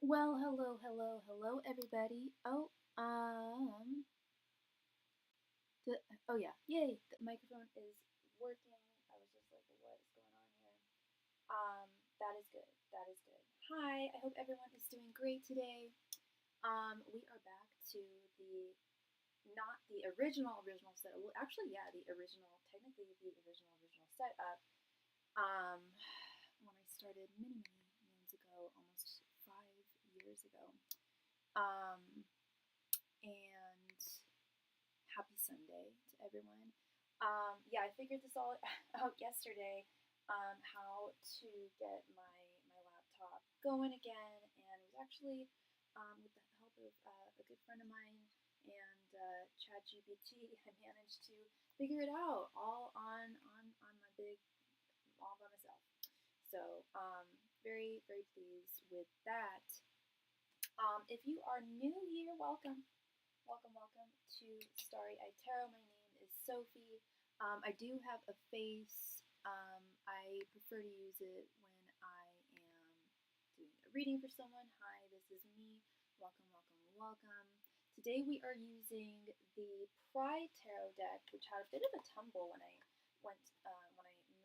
Well, hello, everybody. Oh yeah, yay! The microphone is working. I was just like, what is going on here? That is good. That is good. Hi, I hope everyone is doing great today. We are back to the not the original setup. Well, actually, yeah, technically the original setup. When I started many moons ago, almost 5 years ago. Um, and happy Sunday to everyone. Yeah, I figured this all out yesterday. How to get my laptop going again, and it was actually with the help of a good friend of mine and ChatGPT, I managed to figure it out all on my big all by myself. So very pleased with that. If you are new here, welcome to Starry Tarot. My name is Sophie. I do have a face. I prefer to use it when I am doing a reading for someone. Hi, this is me. Welcome. Today we are using the Pride Tarot deck, which had a bit of a tumble when I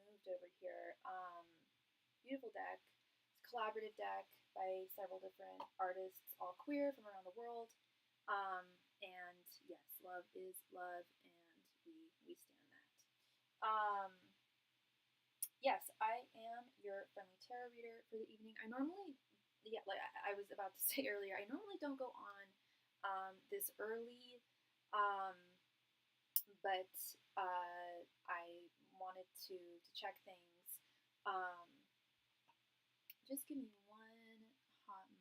moved over here. Beautiful deck. It's a collaborative deck by several different artists, all queer from around the world. And yes, love is love, and we stand that. Yes, I am your friendly tarot reader for the evening. I normally, yeah, like I was about to say earlier, I normally don't go on this early, um, but I wanted to check things. Um, just give me one hot moment.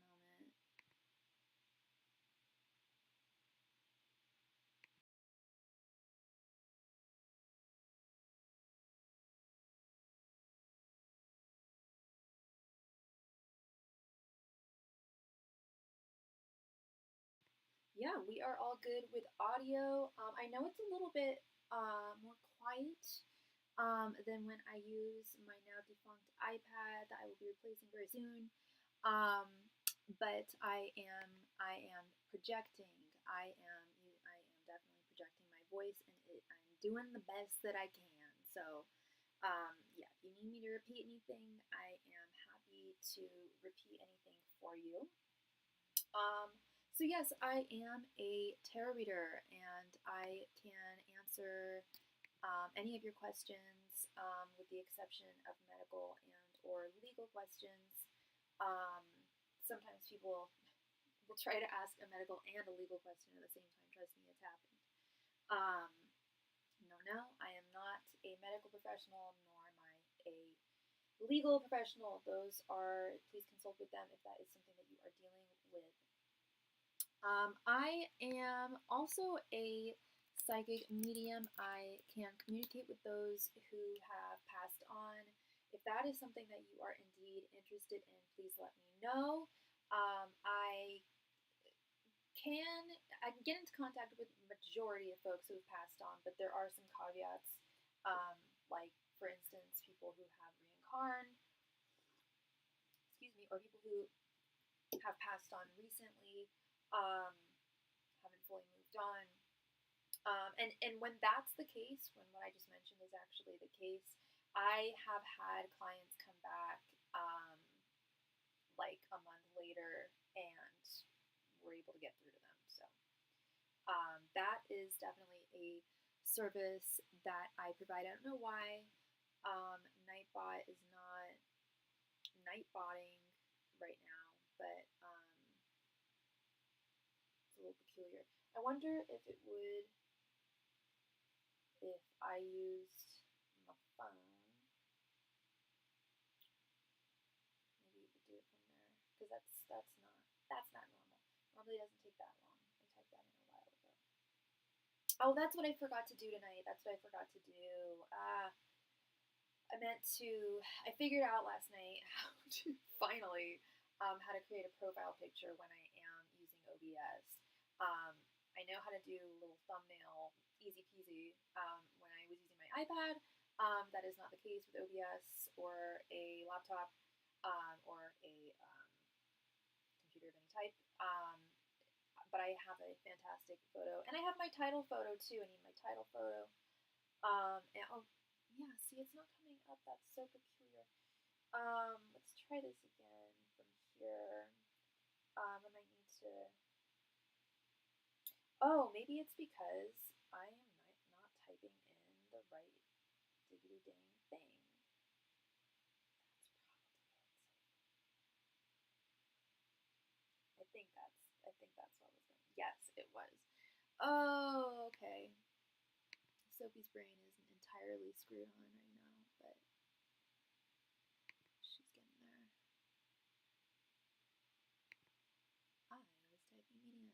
Yeah, we are all good with audio. I know it's a little bit more quiet than when I use my now defunct iPad that I will be replacing very soon. Um, but I am projecting. I am definitely projecting my voice, and I'm doing the best that I can. So yeah, if you need me to repeat anything, I am happy to repeat anything for you. Um, so yes, I am a tarot reader, and I can answer any of your questions, with the exception of medical and or legal questions. Um, Sometimes people will try to ask a medical and a legal question at the same time. Trust me, it's happened. Um, no, I am not a medical professional, nor am I a legal professional. Those are, please consult with them if that is something that you are dealing with. I am also a psychic medium. I can communicate with those who have passed on. If that is something that you are indeed interested in, please let me know. Can I can get into contact with the majority of folks who have passed on, but there are some caveats, like for instance, people who have reincarnated, excuse me, or people who have passed on recently, um, haven't fully moved on. And when that's the case, when what I just mentioned is actually the case, I have had clients come back like a month later and were able to get through to them. So that is definitely a service that I provide. I don't know why Nightbot is not Nightbotting right now, but it's a little peculiar. I wonder if it would, if I used my phone, maybe you could do it from there, because that's not normal. Normally it doesn't take that long. I typed that in a while ago. Oh, that's what I forgot to do tonight. That's what I forgot to do. I figured out last night how to finally how to create a profile picture when I am using OBS. I know how to do a little thumbnail, easy peasy, when I was using my iPad. That is not the case with OBS or a laptop, or a computer of any type. But I have a fantastic photo, and I have my title photo too. I need my title photo. And oh, yeah, see, it's not coming up. That's so peculiar. Let's try this again from here. I might need to. Oh, maybe it's because I am not typing in the right diggity dang thing. I think that's what was going. Yes, it was. Oh, okay. Sophie's brain isn't entirely screwed on right now, but she's getting there. I was typing medium.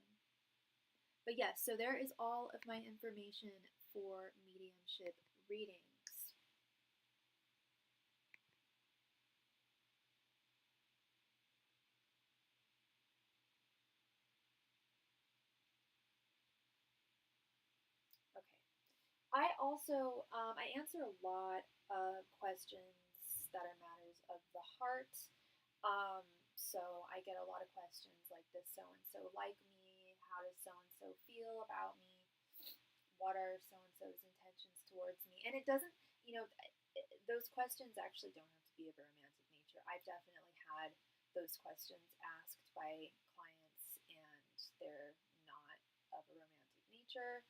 But yes, so there is all of my information for mediumship readings. Okay. I also, I answer a lot of questions that are matters of the heart. So I get a lot of questions like, does so-and-so like me? How does so-and-so feel about me? What are so-and-so's intentions towards me? And it doesn't, those questions actually don't have to be of a romantic nature. I've definitely had those questions asked by clients and they're not of a romantic nature.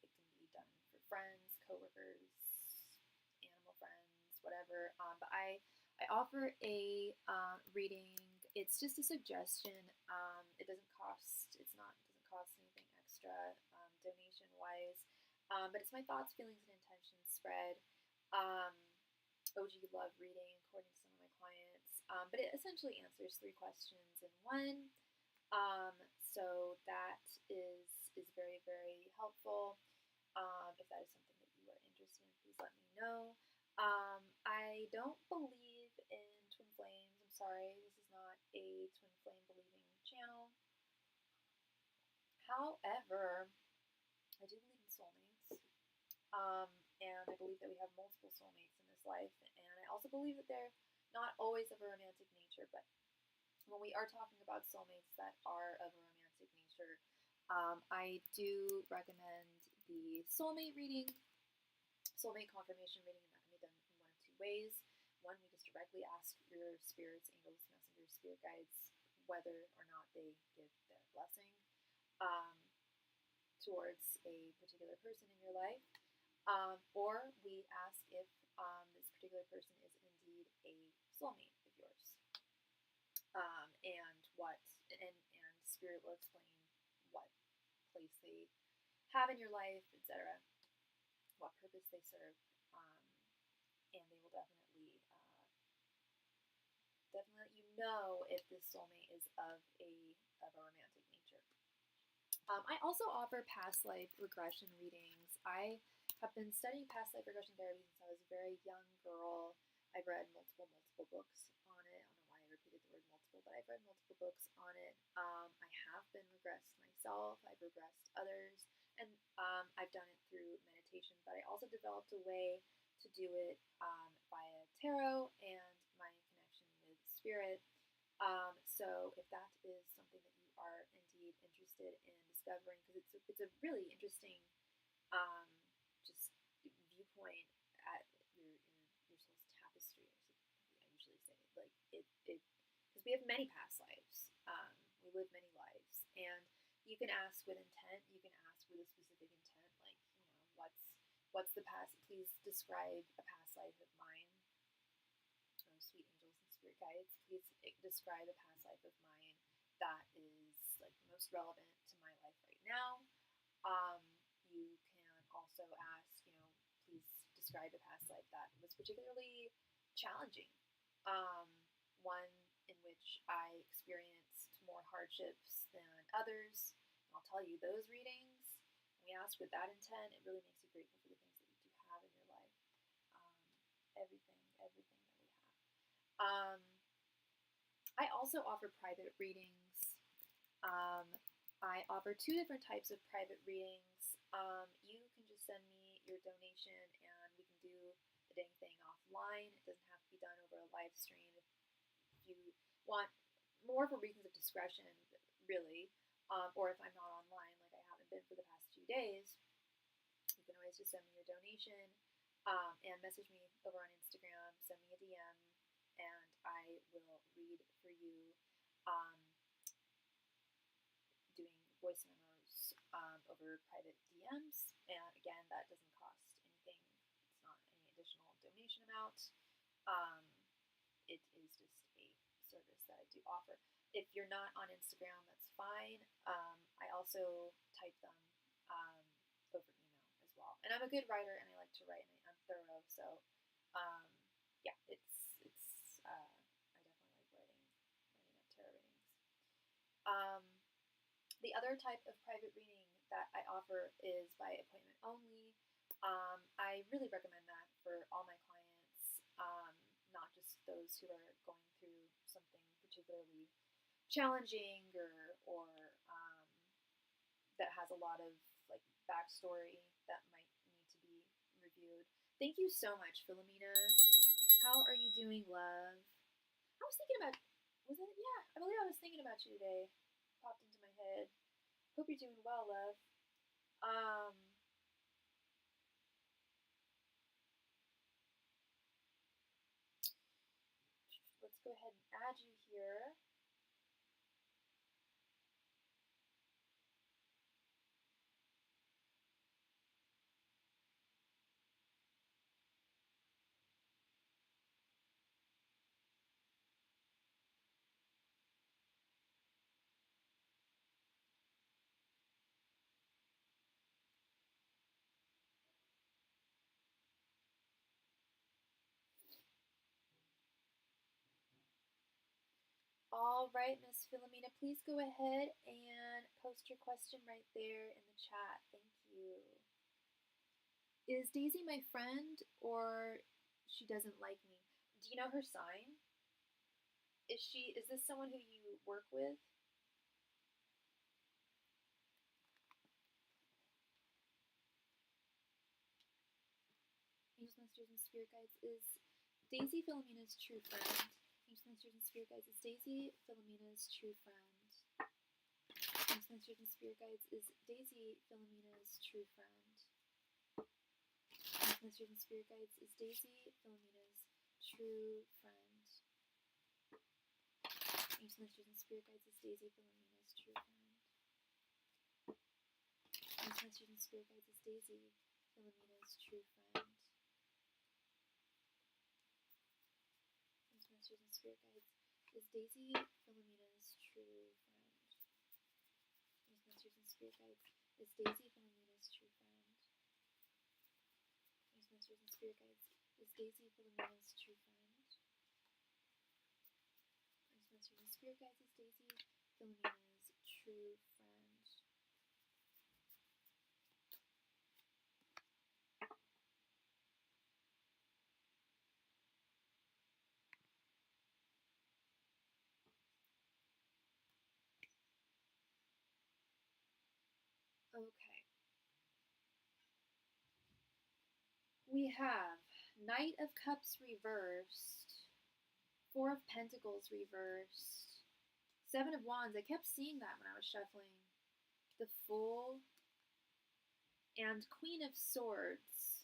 It can be done for friends, coworkers, animal friends, whatever. But I offer a reading. It's just a suggestion. It doesn't cost. Doesn't cost anything extra donation wise. But it's my thoughts, feelings, and intentions spread. OG love reading, according to some of my clients. But it essentially answers 3 questions in one. So that is very, very helpful. If that is something that you are interested in, please let me know. I don't believe in twin flames. I'm sorry, this is not a twin flame believing channel. However, I do believe in soulmates. And I believe that we have multiple soulmates in this life. And I also believe that they're not always of a romantic nature, but when we are talking about soulmates that are of a romantic nature, I do recommend the soulmate reading, soulmate confirmation reading, and that can be done in one of 2 ways. One, you just directly ask your spirits, angels, messengers, spirit guides, whether or not they give their blessing towards a particular person in your life. Or we ask if this particular person is indeed a soulmate of yours. And spirit will explain what place they have in your life, etc., what purpose they serve, and they will definitely let you know if this soulmate is of a romantic nature. I also offer past life regression readings. I have been studying past life regression therapy since I was a very young girl. I've read multiple books on it. I don't know why I repeated the word multiple, but I've read multiple books on it. I have been regressed myself. I've regressed others, and I've done it through meditation. But I also developed a way to do it via tarot and my connection with spirit. So if that is something that you are indeed interested in discovering, because it's a really interesting just viewpoint at your soul's tapestry. I usually say like it because we have many past lives. We live many lives, and you can ask with intent. You can ask with a specific intent, like what's the past? Please describe a past life of mine. Oh, sweet angels and spirit guides, please describe a past life of mine that is like most relevant to my life right now. You can also ask, please describe a past life that was particularly challenging. One in which I experienced more hardships than others. And I'll tell you, those readings, when we ask with that intent, it really makes you grateful for the things that you do have in your life. Everything that we have. I also offer private readings. I offer 2 different types of private readings. You can just send me your donation and we can do the dang thing offline. It doesn't have to be done over a live stream. If you want more for reasons of discretion, really, or if I'm not online, like I haven't been for the past few days, you can always just send me your donation and message me over on Instagram, send me a DM, and I will read for you, doing voice memos over private DMs. And again, that doesn't cost anything. It's not any additional donation amount. It is just a service that I do offer. If you're not on Instagram, that's fine. I also type them over email as well. And I'm a good writer, and I like to write, and I'm thorough. So, yeah, I definitely like writing up tarot readings. The other type of private reading that I offer is by appointment only. I really recommend that for all my clients, not just those who are going through something particularly challenging or that has a lot of like backstory that might need to be reviewed. Thank you so much, Philomena. How are you doing, love? I was thinking about, I believe I was thinking about you today. Popped into my head. Hope you're doing well, love. Let's go ahead and add you here. All right, Miss Philomena, please go ahead and post your question right there in the chat. Thank you. Is Daisy my friend, or she doesn't like me? Do you know her sign? Is this someone who you work with? Angels, Masters, and Spirit Guides, is Daisy Philomena's true friend? Angels, Masters, and Spirit Guides, is Daisy Philomena's true friend? Angels, Masters, and Spirit Guides, is Daisy Philomena's true friend? Angels, Masters, and Spirit Guides, is Daisy Philomena's true friend? Angels, Masters, and Spirit Guides, is Daisy Philomena's true friend? Angels, Masters, and Spirit Guides, is Daisy Philomena's true friend? Masters and Spirit Guides, is Daisy Philomena's true friend? Masters and Spirit Guides, is Daisy Philomena's true friend? Masters and Spirit Guides, is Daisy Philomena's true friend? Masters and Spirit Guides, is Daisy Philomena's true friend? Okay. We have Knight of Cups reversed, Four of Pentacles reversed, Seven of Wands. I kept seeing that when I was shuffling. The Fool, and Queen of Swords.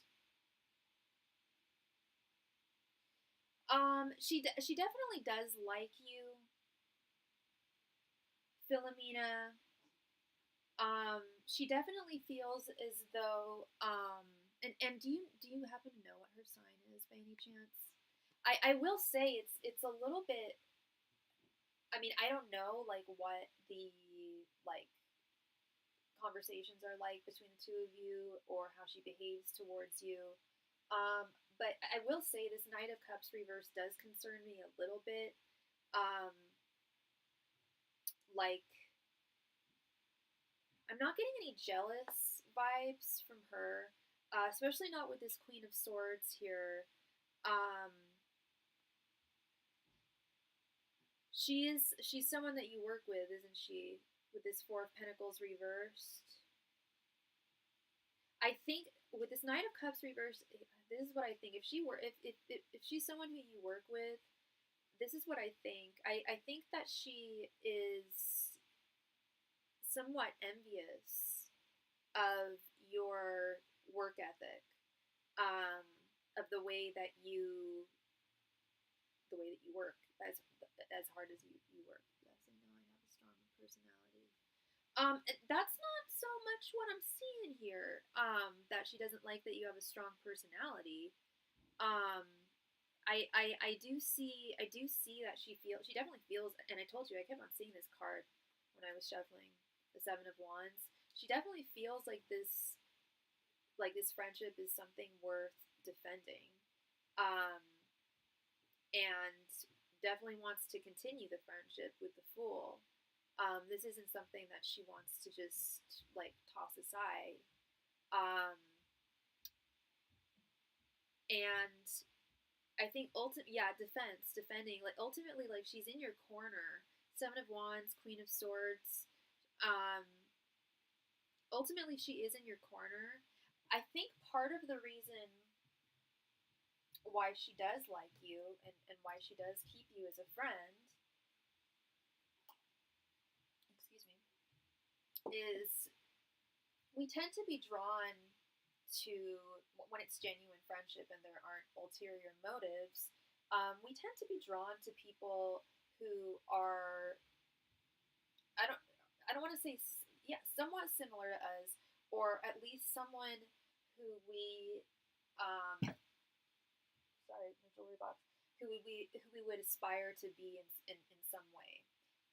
She definitely does like you, Philomena. She definitely feels as though, and do you happen to know what her sign is by any chance? I will say it's a little bit, I mean, I don't know, like, what the, like, conversations are like between the two of you, or how she behaves towards you. But I will say this Knight of Cups reverse does concern me a little bit. Like, I'm not getting any jealous vibes from her, especially not with this Queen of Swords here. She's someone that you work with, isn't she? With this Four of Pentacles reversed. I think with this Knight of Cups reversed, this is what I think. If she's someone who you work with, this is what I think. I think that she is somewhat envious of your work ethic, um, of the way that you work as hard as you work. Yes, I know I have a strong personality. That's not so much what I'm seeing here. That she doesn't like that you have a strong personality. Um, I do see that she definitely feels, and I told you I kept on seeing this card when I was shuffling the Seven of Wands. She definitely feels like this friendship is something worth defending, um, and definitely wants to continue the friendship with the Fool. This isn't something that she wants to just like toss aside. Um, and I think defending. Like ultimately, like she's in your corner. Seven of Wands, Queen of Swords. Um, Ultimately, she is in your corner. I think part of the reason why she does like you and why she does keep you as a friend, excuse me, is we tend to be drawn to, when it's genuine friendship and there aren't ulterior motives, we tend to be drawn to people who are, I don't I don't want to say, yeah, somewhat similar to us, or at least someone who we sorry, my jewelry box, who we would aspire to be in some way.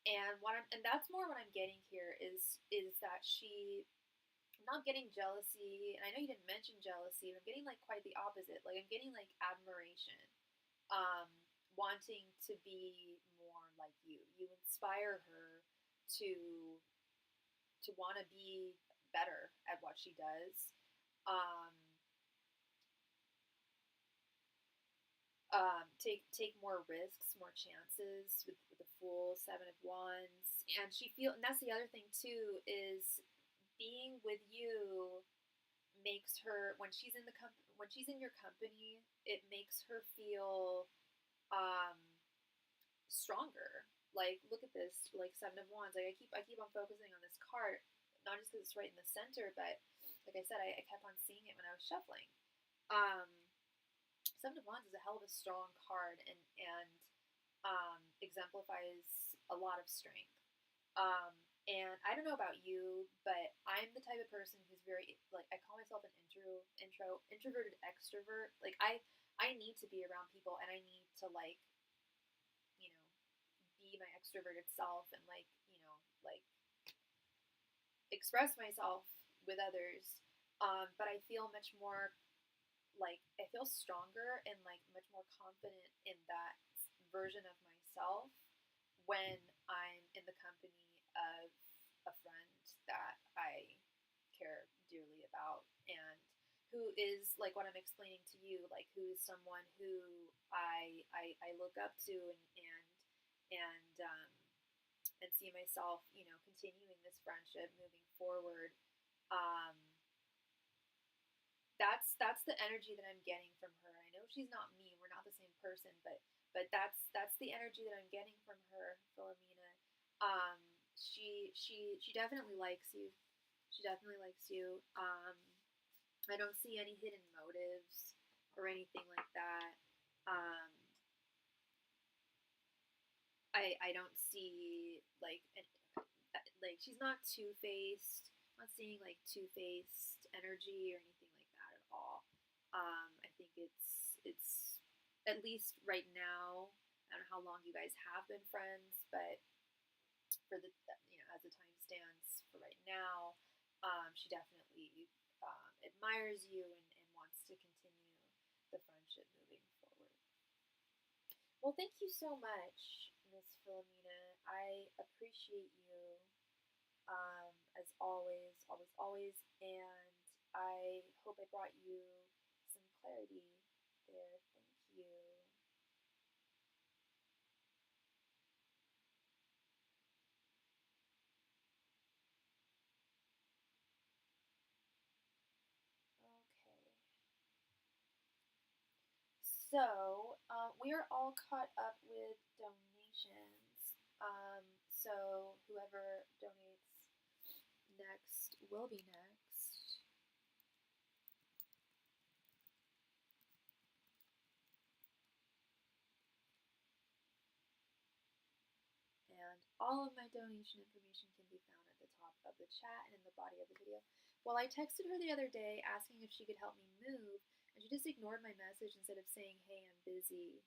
And that's more what I'm getting here is that I'm not getting jealousy, and I know you didn't mention jealousy, but I'm getting like quite the opposite. Like I'm getting like admiration, um, wanting to be more like you. You inspire her to want to be better at what she does. Um, take more risks, more chances with the Fool, Seven of Wands, and and that's the other thing too is being with you makes her, when she's in your company, it makes her feel um stronger. Like look at this, like Seven of Wands. Like I keep on focusing on this card, not just because it's right in the center, but like I said, I kept on seeing it when I was shuffling. Um, Seven of Wands is a hell of a strong card, and exemplifies a lot of strength. Um, and I don't know about you, but I'm the type of person who's very like I call myself an introverted extrovert. Like I need to be around people, and I need to like you know be my extroverted self and like express myself with others. But I feel much more like I feel stronger and like much more confident in that version of myself when I'm in the company of a friend that I care dearly about and who is like what I'm explaining to you, like who is someone who I look up to and see myself, continuing this friendship moving forward. Um, that's the energy that I'm getting from her. I know she's not me. We're not the same person, but that's the energy that I'm getting from her, Philomena. Um, she definitely likes you. She definitely likes you. I don't see any hidden motives or anything like that. Um, I don't see like she's not two faced. I'm not seeing like two faced energy or anything like that at all. I think it's at least right now. I don't know how long you guys have been friends, but for the as the time stands for right now, she definitely admires you and wants to continue the friendship moving forward. Well, thank you so much, Miss Philomena. I appreciate you as always, always, always, and I hope I brought you some clarity there. Thank you. Okay. So, We are all caught up with donations. So whoever donates next will be next. And all of my donation information can be found at the top of the chat and in the body of the video. Well, I texted her the other day asking if she could help me move, and she just ignored my message instead of saying, "Hey, I'm busy."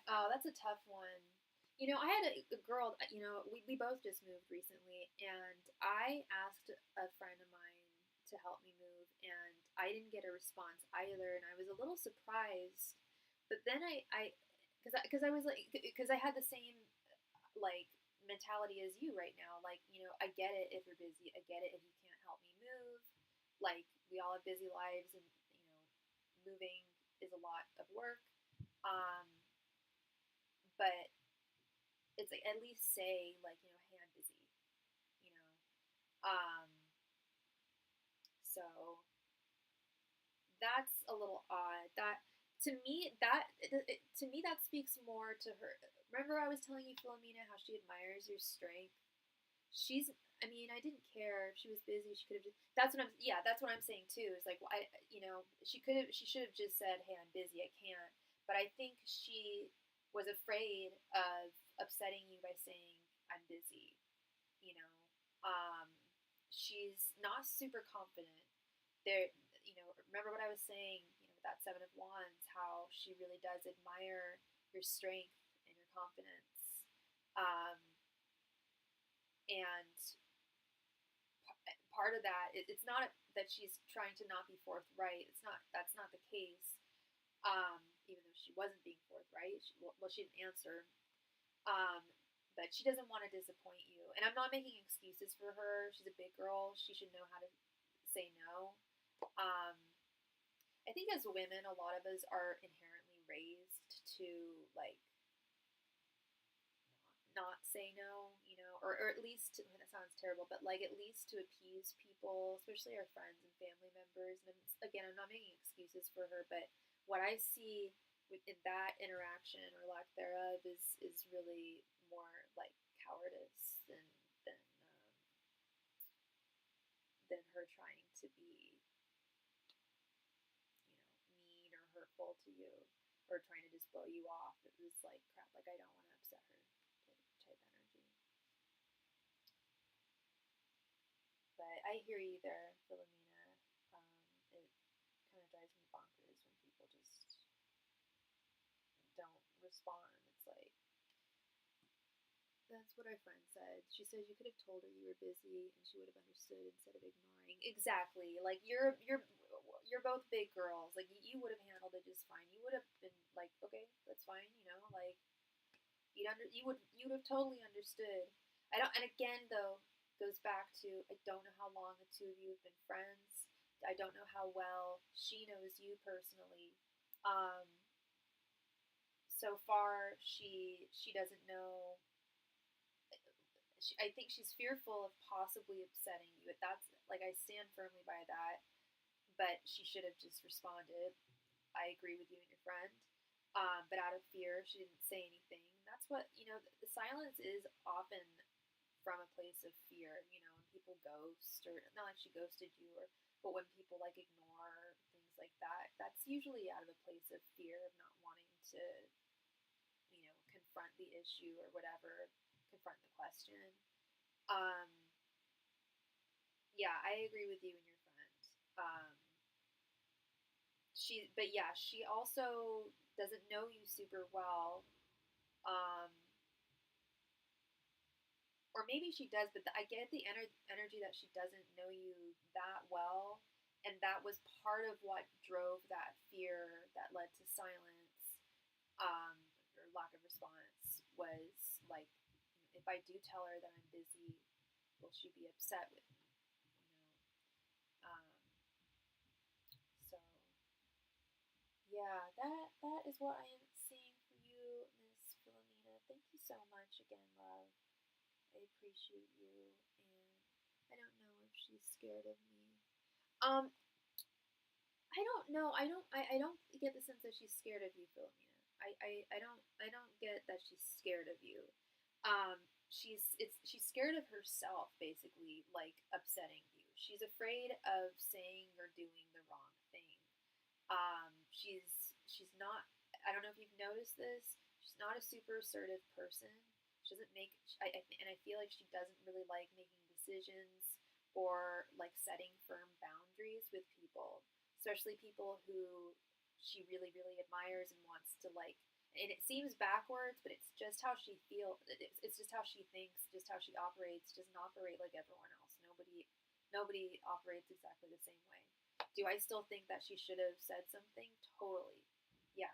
Oh, that's a tough one. You know, I had a girl, we both just moved recently, and I asked a friend of mine to help me move, and I didn't get a response either, and I was a little surprised. But then because I was like, because I had the same, like, mentality as you right now. Like, I get it if you're busy. I get it if you can't help me move. Like, we all have busy lives, and, moving is a lot of work. Um, but it's like, at least say, like, hey, I'm busy, you know. Um, so that's a little odd. To me that speaks more to her. Remember, I was telling you, Philomena, how she admires your strength. She's. I mean, I didn't care if she was busy. She could have just. That's what I'm. Yeah, that's what I'm saying too. Is like, she could have. She should have just said, "Hey, I'm busy. I can't." But I think she was afraid of upsetting you by saying, "I'm busy." You know, um, she's not super confident. There, remember what I was saying. With that Seven of Wands, how she really does admire your strength and your confidence. Um, and part of that, it's not that she's trying to not be forthright. It's not. That's not the case. Even though she wasn't being forthright, she didn't answer. Um, but she doesn't want to disappoint you. And I'm not making excuses for her. She's a big girl. She should know how to say no. Um, I think as women, a lot of us are inherently raised to, like, not say no, or at least, that sounds terrible, but, like, at least to appease people, especially our friends and family members. And again, I'm not making excuses for her, but what I see in that interaction or lack thereof is really more like cowardice than her trying to be, mean or hurtful to you, or trying to just blow you off. It was like, crap, like, I don't want to upset her type energy. But I hear you there, Philomena. It kind of drives me bonkers when people just don't respond. It's like, that's what our friend said. She said you could have told her you were busy and she would have understood instead of ignoring. Exactly. Like, you're both big girls. Like, you would have handled it just fine. You would have been like, okay, that's fine. Like, you would have totally understood. I don't. And again, though, goes back to, I don't know how long the two of you have been friends. I don't know how well she knows you personally. Um, so far, she doesn't know. I think she's fearful of possibly upsetting you. That's, like, I stand firmly by that. But she should have just responded, "I agree with you and your friend." But out of fear, she didn't say anything. That's what, the silence is often from a place of fear. When people ghost, or not like she ghosted you, but when people, like, ignore things like that, that's usually out of a place of fear of not wanting to, confront the issue or whatever, confront the question. Um, yeah, I agree with you and your friend. But yeah, she also doesn't know you super well. Um, or maybe she does, but I get the energy that she doesn't know you that well, and that was part of what drove that fear that led to silence, or lack of response. Was like, if I do tell her that I'm busy, will she be upset with me? So yeah, that is what I am seeing for you, Miss Philomena. Thank you so much again, love. I appreciate you, and I don't know if she's scared of me. Um, I don't know. I don't get the sense that she's scared of you, Philomena. I don't get that she's scared of you. She's scared of herself, basically, like upsetting you. She's afraid of saying or doing the wrong thing. She's not. I don't know if you've noticed this. She's not a super assertive person. She doesn't make. And I feel like she doesn't really like making decisions or like setting firm boundaries with people, especially people who she really really admires and wants to like. And it seems backwards, but it's just how she feels. It's just how she thinks, just how she operates. She doesn't operate like everyone else. Nobody operates exactly the same way. Do I still think that she should have said something? Totally. Yeah.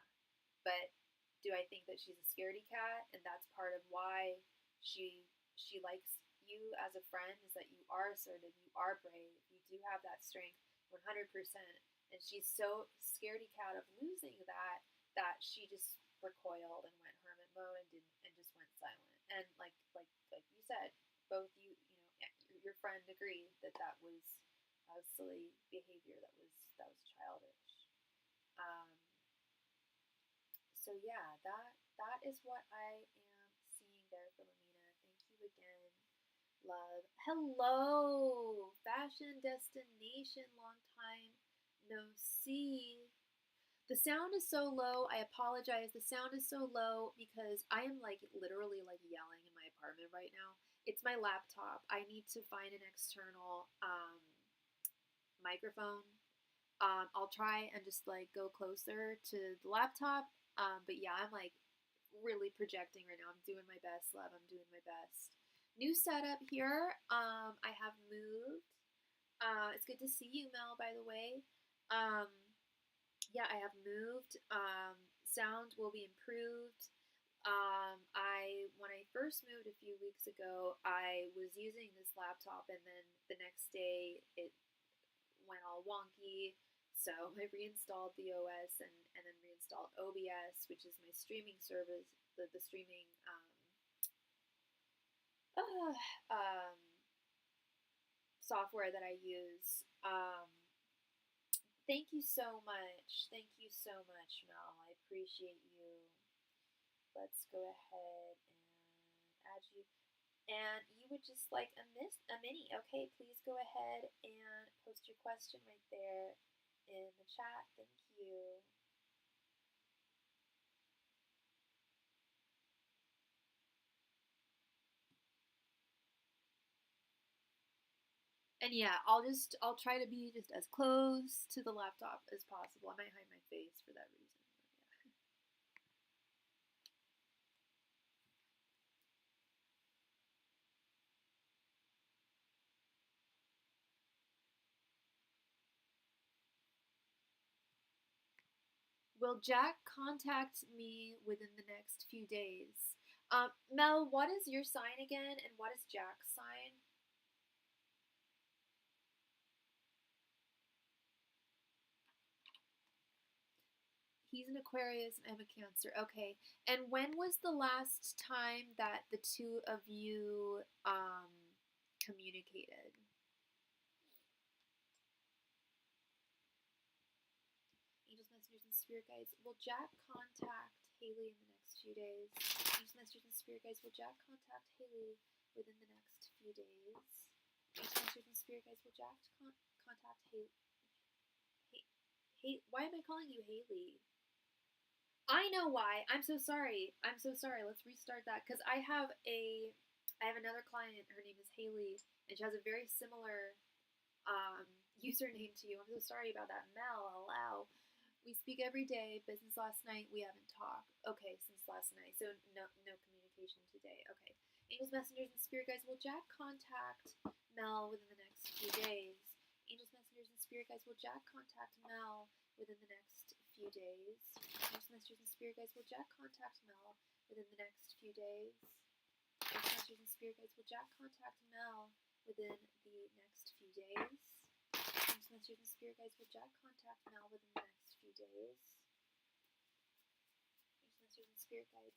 But do I think that she's a scaredy cat and that's part of why she likes you as a friend is that you are assertive, you are brave, you do have that strength 100%. And she's so scaredy cat of losing that she just recoiled and went hermit mode and didn't and just went silent. And like you said, both your friend agreed that that was silly behavior. That was childish. Um, so yeah, that is what I am seeing there, Philomena. Thank you again, love. Hello, fashion destination. Long time no see. The sound is so low. I apologize. The sound is so low because I am like literally like yelling in my apartment right now. It's my laptop. I need to find an external microphone. I'll try and just like go closer to the laptop. But yeah, I'm like really projecting right now. I'm doing my best, love. I'm doing my best. New setup here. I have moved. It's good to see you, Mel, by the way. Yeah, I have moved. Sound will be improved. I when I first moved a few weeks ago, I was using this laptop, and then the next day it went all wonky. So I reinstalled the OS and then reinstalled OBS, which is my streaming service, the streaming uh, um, software that I use. Thank you so much. Thank you so much, Mel. I appreciate you. Let's go ahead and add you. And you would just like a mini. Okay, please go ahead and post your question right there in the chat. Thank you. And yeah, I'll try to be just as close to the laptop as possible. I might hide my face for that reason. Yeah. Will Jack contact me within the next few days? Mel, what is your sign again, and what is Jack's sign? He's an Aquarius and I'm a Cancer. Okay. And when was the last time that the two of you communicated? Angels, messengers, and spirit guides. Will Jack contact Haley in the next few days? Angels, messengers, and spirit guides. Will Jack contact Haley within the next few days? Angels, messengers, and spirit guides. Will Jack contact Haley? Why am I calling you Haley? I know why. I'm so sorry. I'm so sorry. Let's restart that because I have another client. Her name is Haley, and she has a very similar username to you. I'm so sorry about that. Mel, hello. We speak every day. Business last night. We haven't talked. Okay, since last night. So no communication today. Okay. Angels, messengers, and spirit guides. Will Jack contact Mel within the next few days? Angels, messengers, and spirit guides. Will Jack contact Mel within the next few days? Angels, messengers, and spirit guides. Will Jack contact Mel within the next few days? Angels, messengers, and spirit guides. Will Jack contact Mel within the next few days? Angels, messengers, and spirit guides. Will Jack contact Mel within the next few days? Angels, messengers, and spirit guides.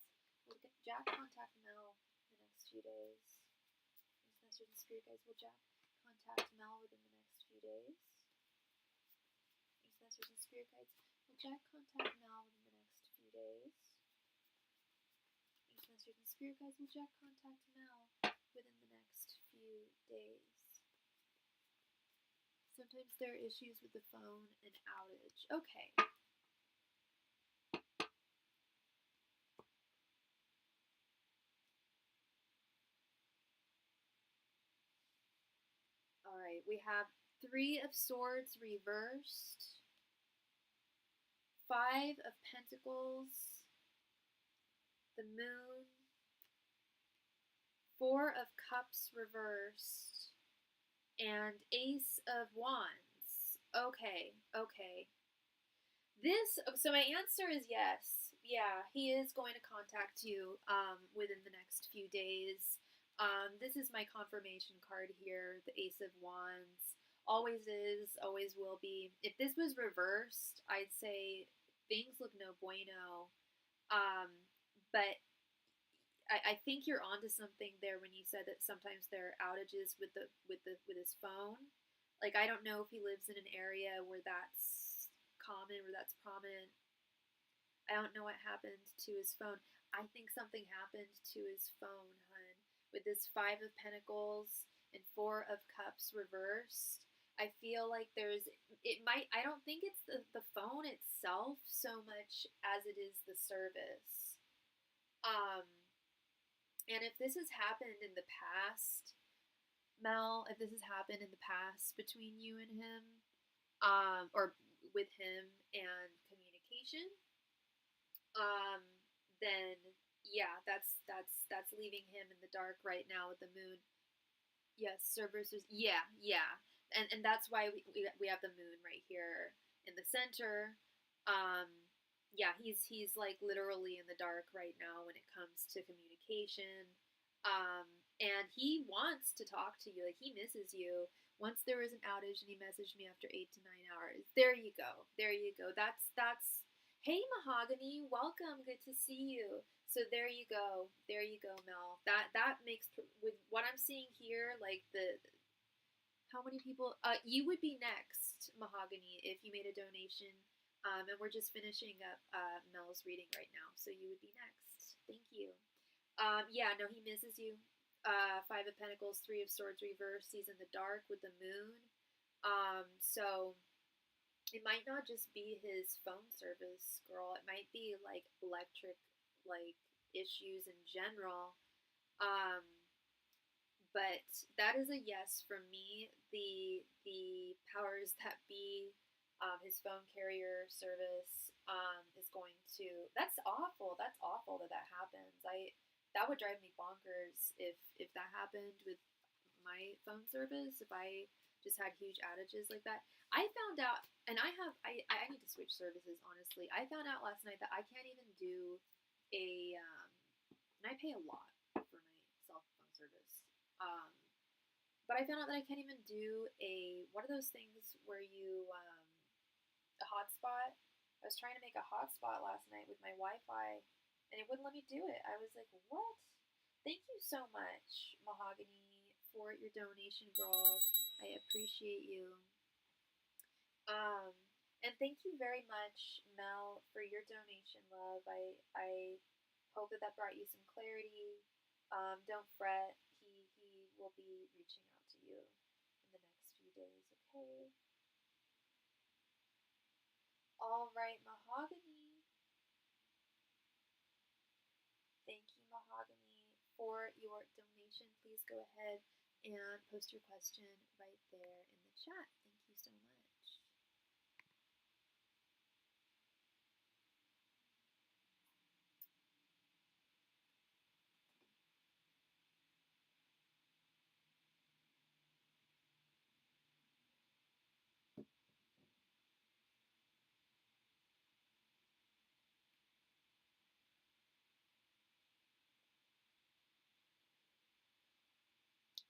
Will Jack contact Mel in the next few days? Angels, messengers, and spirit guides. Will Jack contact Mel within the next few days? Angels, Masters and Spirit Guides will Jack contact Mel within the next few days? Ancient Masters and Spirit Guides will Jack contact Mel within the next few days. Sometimes there are issues with the phone and outage. Okay. Alright, we have 3 of Swords reversed, 5 of Pentacles, the Moon, 4 of Cups reversed, and Ace of Wands. Okay, okay. So my answer is yes. Yeah, he is going to contact you within the next few days. This is my confirmation card here, the Ace of Wands. Always is, always will be. If this was reversed, I'd say things look no bueno. But I think you're onto something there when you said that sometimes there are outages with his phone. Like, I don't know if he lives in an area where that's common, where that's prominent. I don't know what happened to his phone. I think something happened to his phone, hun. With this 5 of Pentacles and 4 of Cups reversed, I feel like I don't think it's the phone itself so much as it is the service. And if this has happened in the past, Mel, if this has happened in the past between you and him, or with him and communication, then yeah, that's leaving him in the dark right now with the Moon. Yes, servers. Yeah, yeah, and that's why we have the Moon right here in the center. Yeah, he's like literally in the dark right now when it comes to communication. And he wants to talk to you, like he misses you. Once there was an outage and he messaged me after 8 to 9 hours. There you go. There you go. That's hey Mahogany, welcome. Good to see you. So there you go. There you go, Mel. That makes, with what I'm seeing here, like how many people you would be next, Mahogany, if you made a donation. And we're just finishing up Mel's reading right now, so you would be next. Thank you. Yeah, no, he misses you. 5 of Pentacles, 3 of Swords reversed. He's in the dark with the Moon. So it might not just be his phone service, girl. It might be like electric, like issues in general. But that is a yes from me. The powers that be, his phone carrier service is going to. That's awful. That's awful that happens. That would drive me bonkers if that happened with my phone service. If I just had huge outages like that. I found out, and I need to switch services, honestly. I found out last night that I can't even do and I pay a lot for my cell phone service. But I found out that I can't even do what are those things where you, a hotspot? I was trying to make a hotspot last night with my Wi-Fi, and it wouldn't let me do it. I was like, what? Thank you so much, Mahogany, for your donation, girl. I appreciate you. And thank you very much, Mel, for your donation, love. I hope that brought you some clarity. Don't fret. He will be reaching out to you in the next few days, okay? All right, Mahogany. Thank you, Mahogany, for your donation. Please go ahead and post your question right there in the chat. Thank you so much.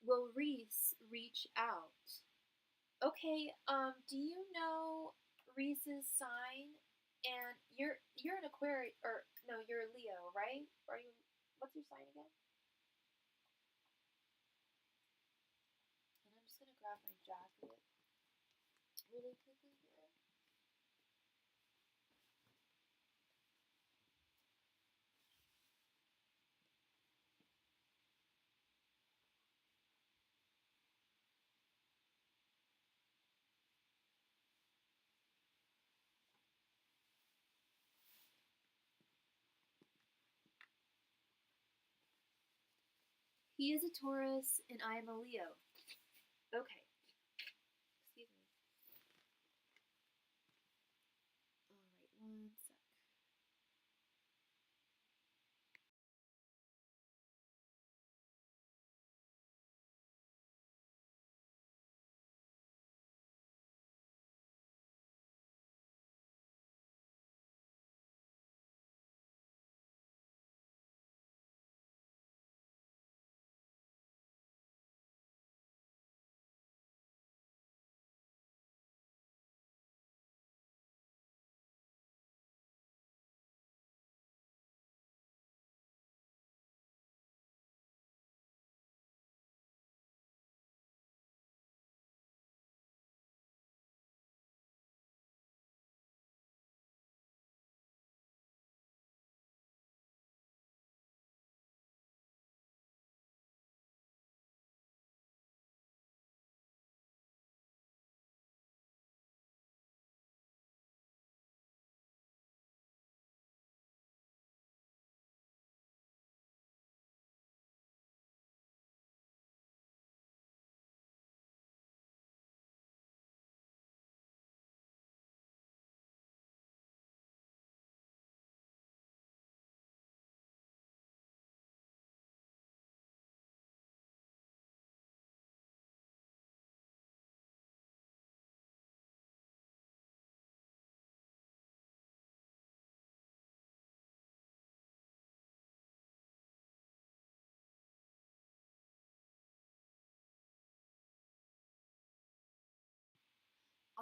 Will Reese reach out? Okay, do you know Reese's sign? And you're an Aquarius, or no, you're a Leo, right? Are you, what's your sign again? And I'm just gonna grab my jacket really quickly here. He is a Taurus and I am a Leo. Okay. Excuse me.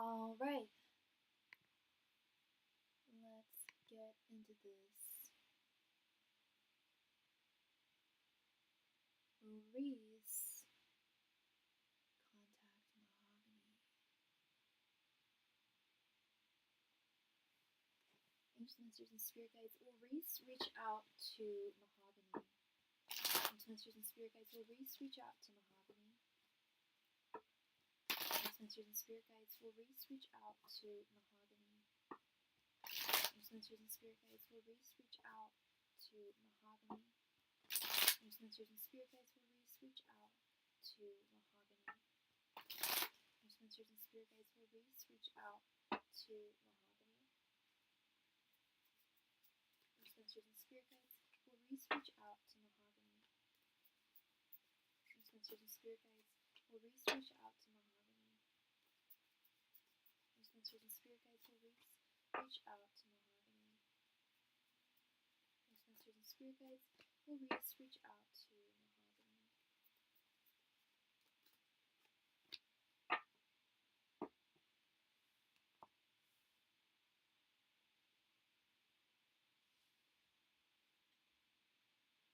Alright, one sec. Alright. Let's get into this. Maurice. Contact Mahogany. Ancient Masters and Spirit Guides. Will Reese reach out to Mahogany? Ancient Masters and Spirit Guides. Will Reese reach out to Mahogany? Ancient Masters and Spirit Guides. Will Reese reach out to Mahogany? Ancient Masters and Spirit Guides. Will Reese reach out to Mahogany? Ancient Masters and Spirit Guides. Will Reese reach out to Mahogany? Ancient Masters and Spirit Guides. Will Reese reach out to Mahogany? Masters and Spirit Guides. Will Reese reach out to Mahogany? Masters and Spirit Guides. Will Reese reach out to Mahogany? Masters and Spirit Guides. Will Reese reach out to Mahogany? Masters and Spirit Guides. Will Reese reach out to Mahogany?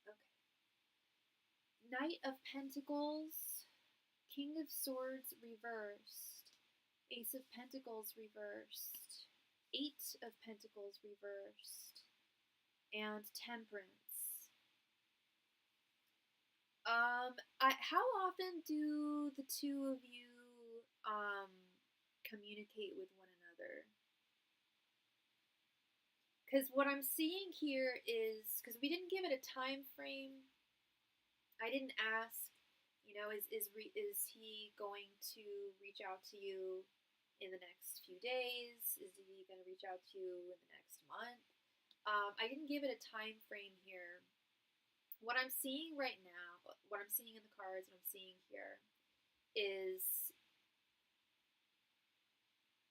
Okay. Knight of Pentacles, King of Swords reversed, Ace of Pentacles reversed, Eight of Pentacles reversed, and Temperance. How often do the two of you communicate with one another? Because what I'm seeing here is, because we didn't give it a time frame, I didn't ask, you know, is he going to reach out to you in the next few days? Is he going to reach out to you in the next month? I didn't give it a time frame here. What I'm seeing right now, what I'm seeing in the cards, what I'm seeing here, is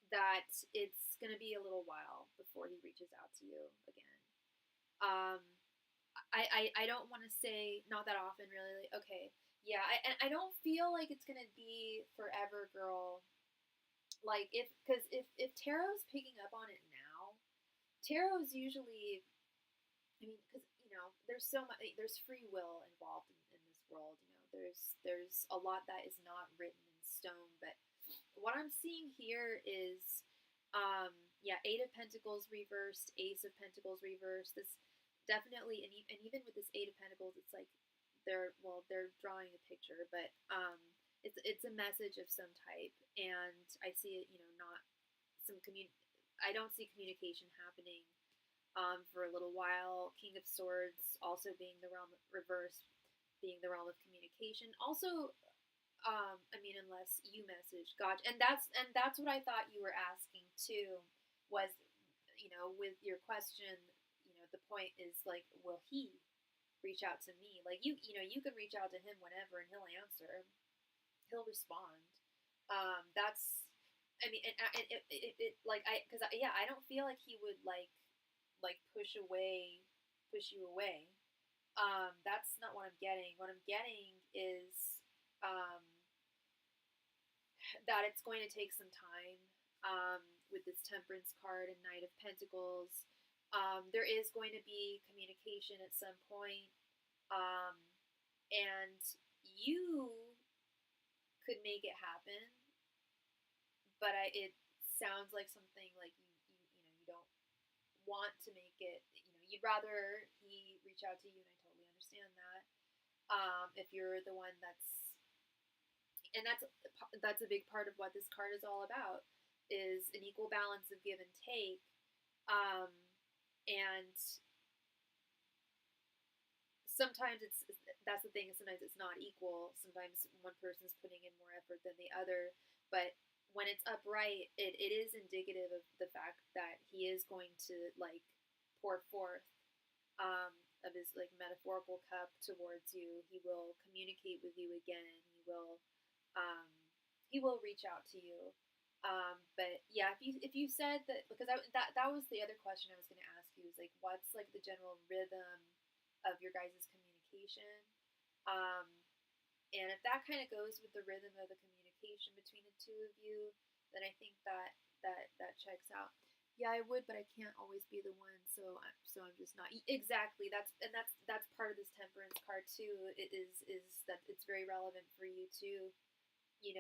that it's going to be a little while before he reaches out to you again. I don't want to say not that often, really. Okay, yeah, I don't feel like it's going to be forever, girl. Like, because if tarot's picking up on it now, tarot's usually, I mean, because, you know, there's so much, there's free will involved in this world, you know, there's a lot that is not written in stone, but what I'm seeing here is, yeah, Eight of Pentacles reversed, Ace of Pentacles reversed. This definitely, and even with this Eight of Pentacles, it's like they're drawing a picture, but it's a message of some type, and I see it, you know, not some I don't see communication happening for a little while. King of Swords also being the realm reverse, being the realm of communication. Also, I mean, unless you message, gotcha. And that's what I thought you were asking too. Was, with your question, the point is like, will he reach out to me? Like you can reach out to him whenever, and he'll answer. He'll respond. That's, I mean, and it like because yeah, I don't feel like he would like push you away. That's not what I'm getting. What I'm getting is um, that it's going to take some time with this Temperance card and Knight of Pentacles. There is going to be communication at some point, um, and you could make it happen, but it sounds like something like you don't want to make it. You'd rather he reach out to you, and I totally understand that. If you're the one that's a big part of what this card is all about, is an equal balance of give and take. Um, and sometimes that's the thing. Sometimes it's not equal. Sometimes one person's putting in more effort than the other. But when it's upright, it is indicative of the fact that he is going to like pour forth um, of his like metaphorical cup towards you. He will communicate with you again. Um, he will reach out to you. But yeah, if you said that, because that was the other question I was going to ask you, is like, what's like the general rhythm of your guys' communication? Um, and if that kind of goes with the rhythm of the communication between the two of you, then I think that checks out. Yeah, I would, but I can't always be the one, so I'm just not exactly. That's part of this Temperance card too. It is that it's very relevant for you too. You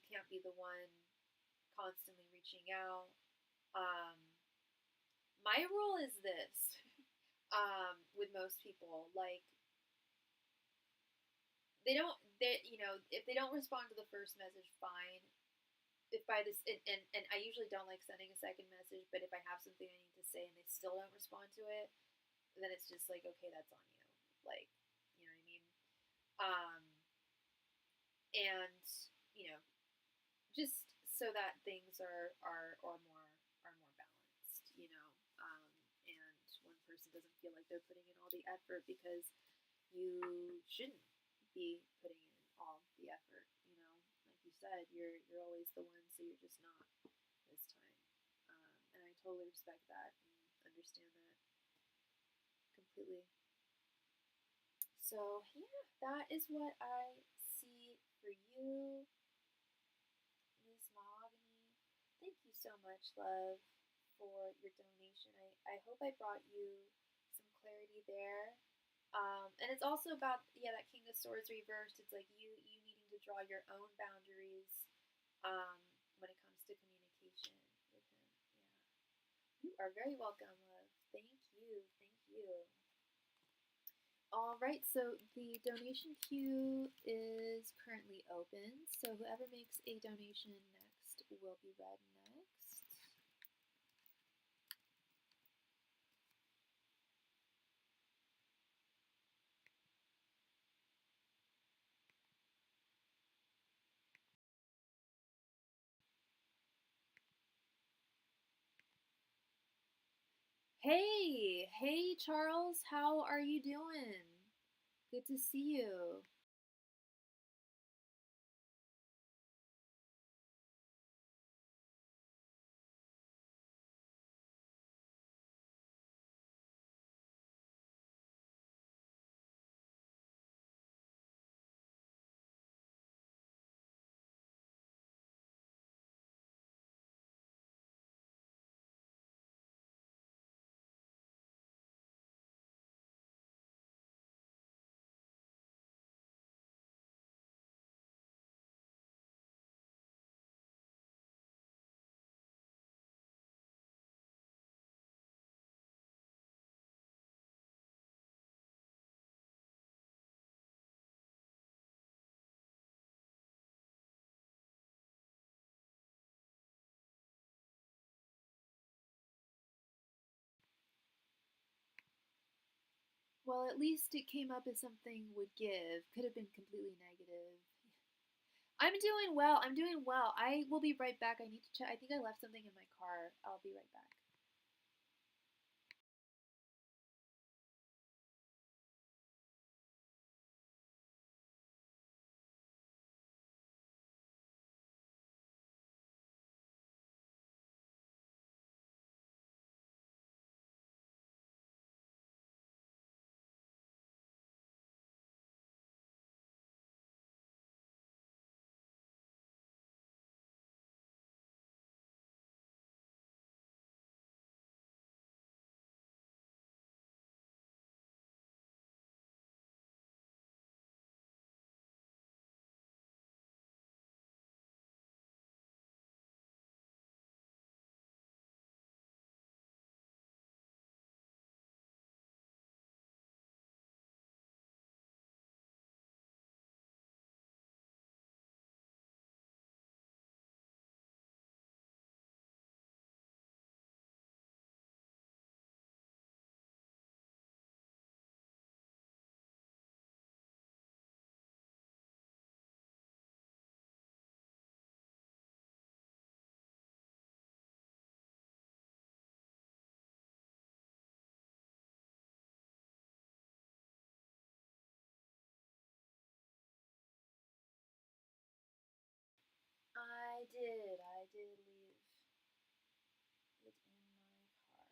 can't be the one constantly reaching out. Um, my rule is this. With most people, like if they don't respond to the first message, fine. If by this and I usually don't like sending a second message, but if I have something I need to say and they still don't respond to it, then it's just like, okay, that's on you. Like, you know what I mean? Um, and you know, just so that things are more balanced, and one person doesn't feel like they're putting in all the effort, because you shouldn't be putting in all the effort. Like you said, you're always the one, so you're just not this time. And I totally respect that and understand that completely. So yeah, that is what I see for you, Miss Mahogany. Thank you so much, love, for your donation. I hope I brought you some clarity there. And it's also about, yeah, that King of Swords reversed. It's like you needing to draw your own boundaries um, when it comes to communication with him. Yeah. You are very welcome, love. Thank you. Thank you. All right, so the donation queue is currently open. So whoever makes a donation next will be read next. Hey, Charles, how are you doing? Good to see you. Well, at least it came up as something would give. Could have been completely negative. I'm doing well. I'm doing well. I will be right back. I need to check. I think I left something in my car. I'll be right back. I did leave it in my car.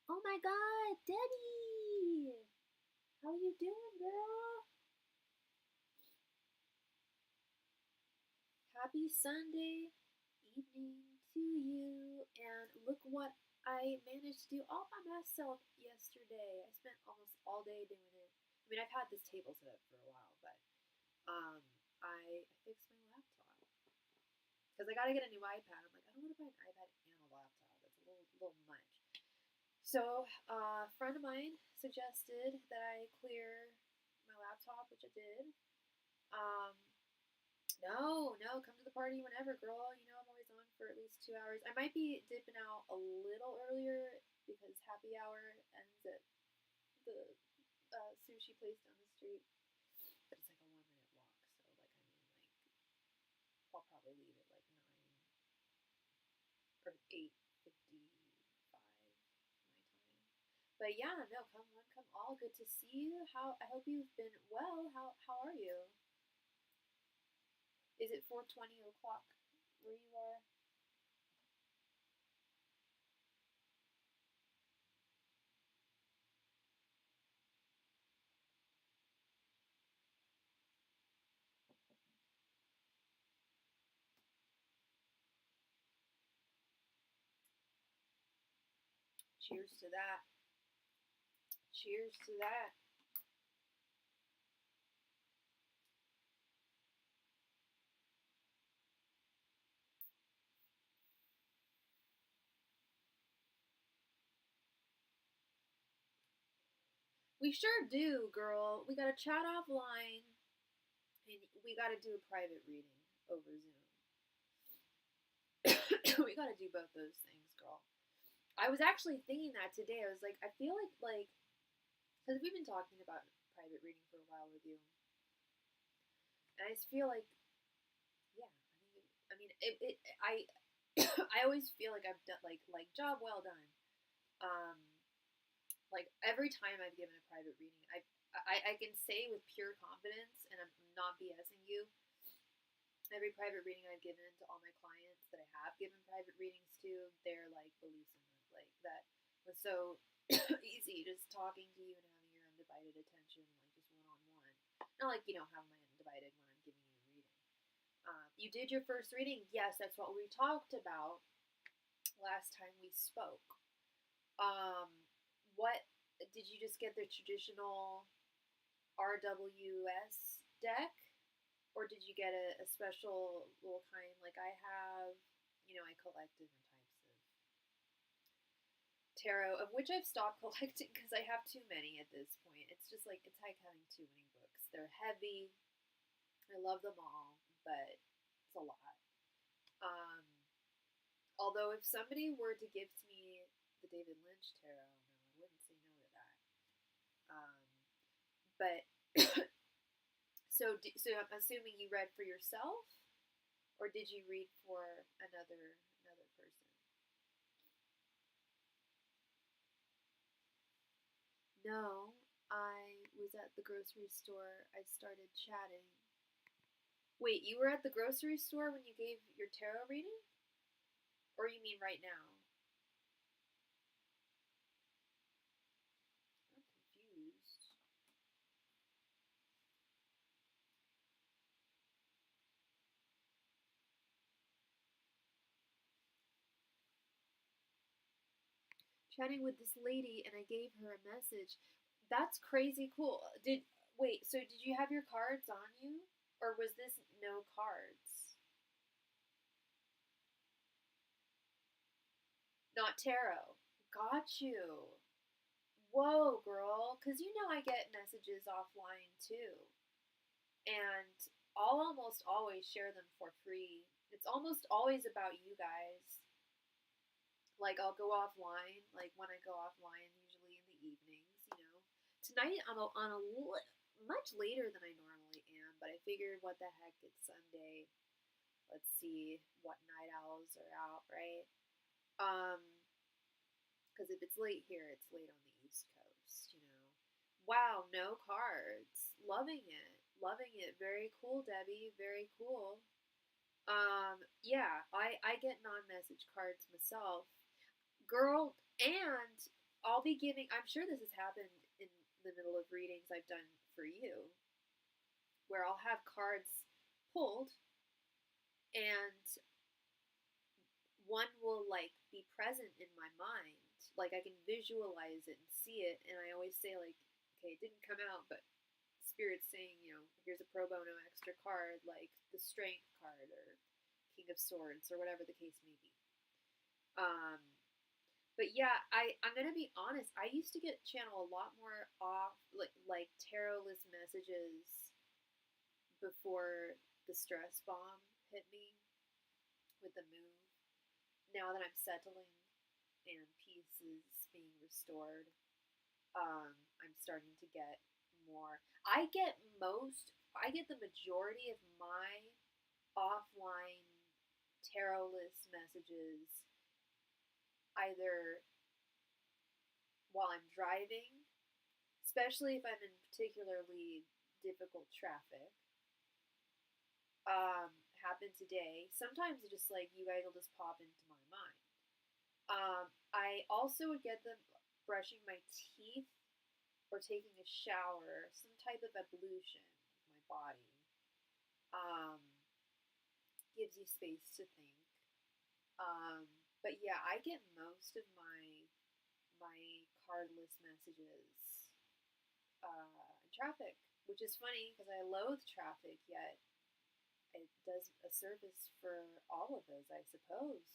Oh my god, Debbie! How you doing, girl? Happy Sunday evening to you. And look what I managed to do all by myself yesterday. I spent almost all day doing it. I mean, I've had this table set up for a while, but um, I fixed my laptop because I gotta get a new iPad. I'm like, I don't want to buy an iPad and a laptop. That's a little much. So a friend of mine suggested that I clear my laptop, which I did. Um, no, come to the party whenever, girl. You know I'm always on for at least 2 hours. I might be dipping out a little earlier because happy hour ends at the sushi place down the street. But it's like a 1 minute walk, so I'll probably leave at like 8:55 my time. But yeah, no, come one, come all. Good to see you. I hope you've been well. How are you? Is it 4:20 o'clock where you are? Cheers to that. Cheers to that. We sure do, girl. We gotta chat offline, and we gotta do a private reading over Zoom. We gotta do both those things, girl. I was actually thinking that today. I was like, I feel like because we've been talking about private reading for a while with you, and I just feel like, yeah, I mean, I always feel like I've done like job well done. Um, like every time I've given a private reading, I can say with pure confidence, and I'm not BSing you. Every private reading I've given to all my clients that I have given private readings to, they're like bellissima. Like that was so easy, just talking to you and having your undivided attention, like just one on one. Not like have my undivided when I'm giving you a reading. You did your first reading, yes, that's what we talked about last time we spoke. Um, what did you just get the traditional RWS deck? Or did you get a special little kind like I have? I collect different types of tarot, of which I've stopped collecting because I have too many at this point. It's just like, it's like having too many books. They're heavy. I love them all, but it's a lot. Um, Although, if somebody were to gift me the David Lynch tarot, no, I wouldn't say no to that. But so I'm assuming you read for yourself, or did you read for another person? No, I was at the grocery store. I started chatting. Wait, you were at the grocery store when you gave your tarot reading? Or you mean right now? I'm confused. Chatting with this lady and I gave her a message. That's crazy cool. So did you have your cards on you? Or was this no cards? Not tarot. Got you. Whoa, girl. Because I get messages offline too. And I'll almost always share them for free. It's almost always about you guys. Like, I'll go offline, like when I go offline, usually in the evenings. Tonight I'm on much later than I normally am, but I figured, what the heck, it's Sunday. Let's see what night owls are out, right? Um, because if it's late here, it's late on the East Coast. Wow, no cards. Loving it. Loving it. Very cool, Debbie. Very cool. Yeah, I get non-message cards myself. Girl, and I'll be giving, I'm sure this has happened in the middle of readings I've done for you, where I'll have cards pulled and one will like be present in my mind. Like I can visualize it and see it, and I always say like, okay, it didn't come out, but Spirit's saying, here's a pro bono extra card, like the Strength card or King of Swords or whatever the case may be. Um, but yeah, I'm gonna be honest. I used to get channel a lot more off like tarot list messages before the stress bomb hit me with the move. Now that I'm settling and peace is being restored, I'm starting to get more. I get the majority of my offline tarot list messages either while I'm driving, especially if I'm in particularly difficult traffic. Happened today. Sometimes it's just like you guys will just pop into my mind. I also would get them brushing my teeth or taking a shower, some type of ablution of my body. Gives you space to think. But yeah, I get most of my cardless messages in traffic, which is funny because I loathe traffic, yet it does a service for all of us, I suppose.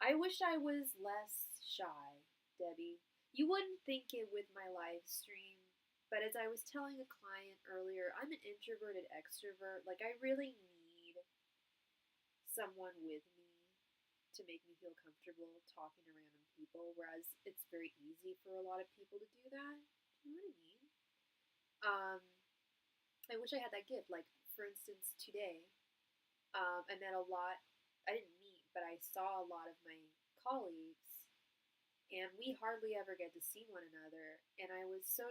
Right? I wish I was less shy, Debbie. You wouldn't think it with my live stream, but as I was telling a client earlier, I'm an introverted extrovert. Like, I really need someone with me to make me feel comfortable talking to random people, whereas it's very easy for a lot of people to do that. Do you know what I mean? Um, I wish I had that gift. Like, for instance, today, I met a lot, I didn't meet, but I saw a lot of my colleagues, and we hardly ever get to see one another. And I was so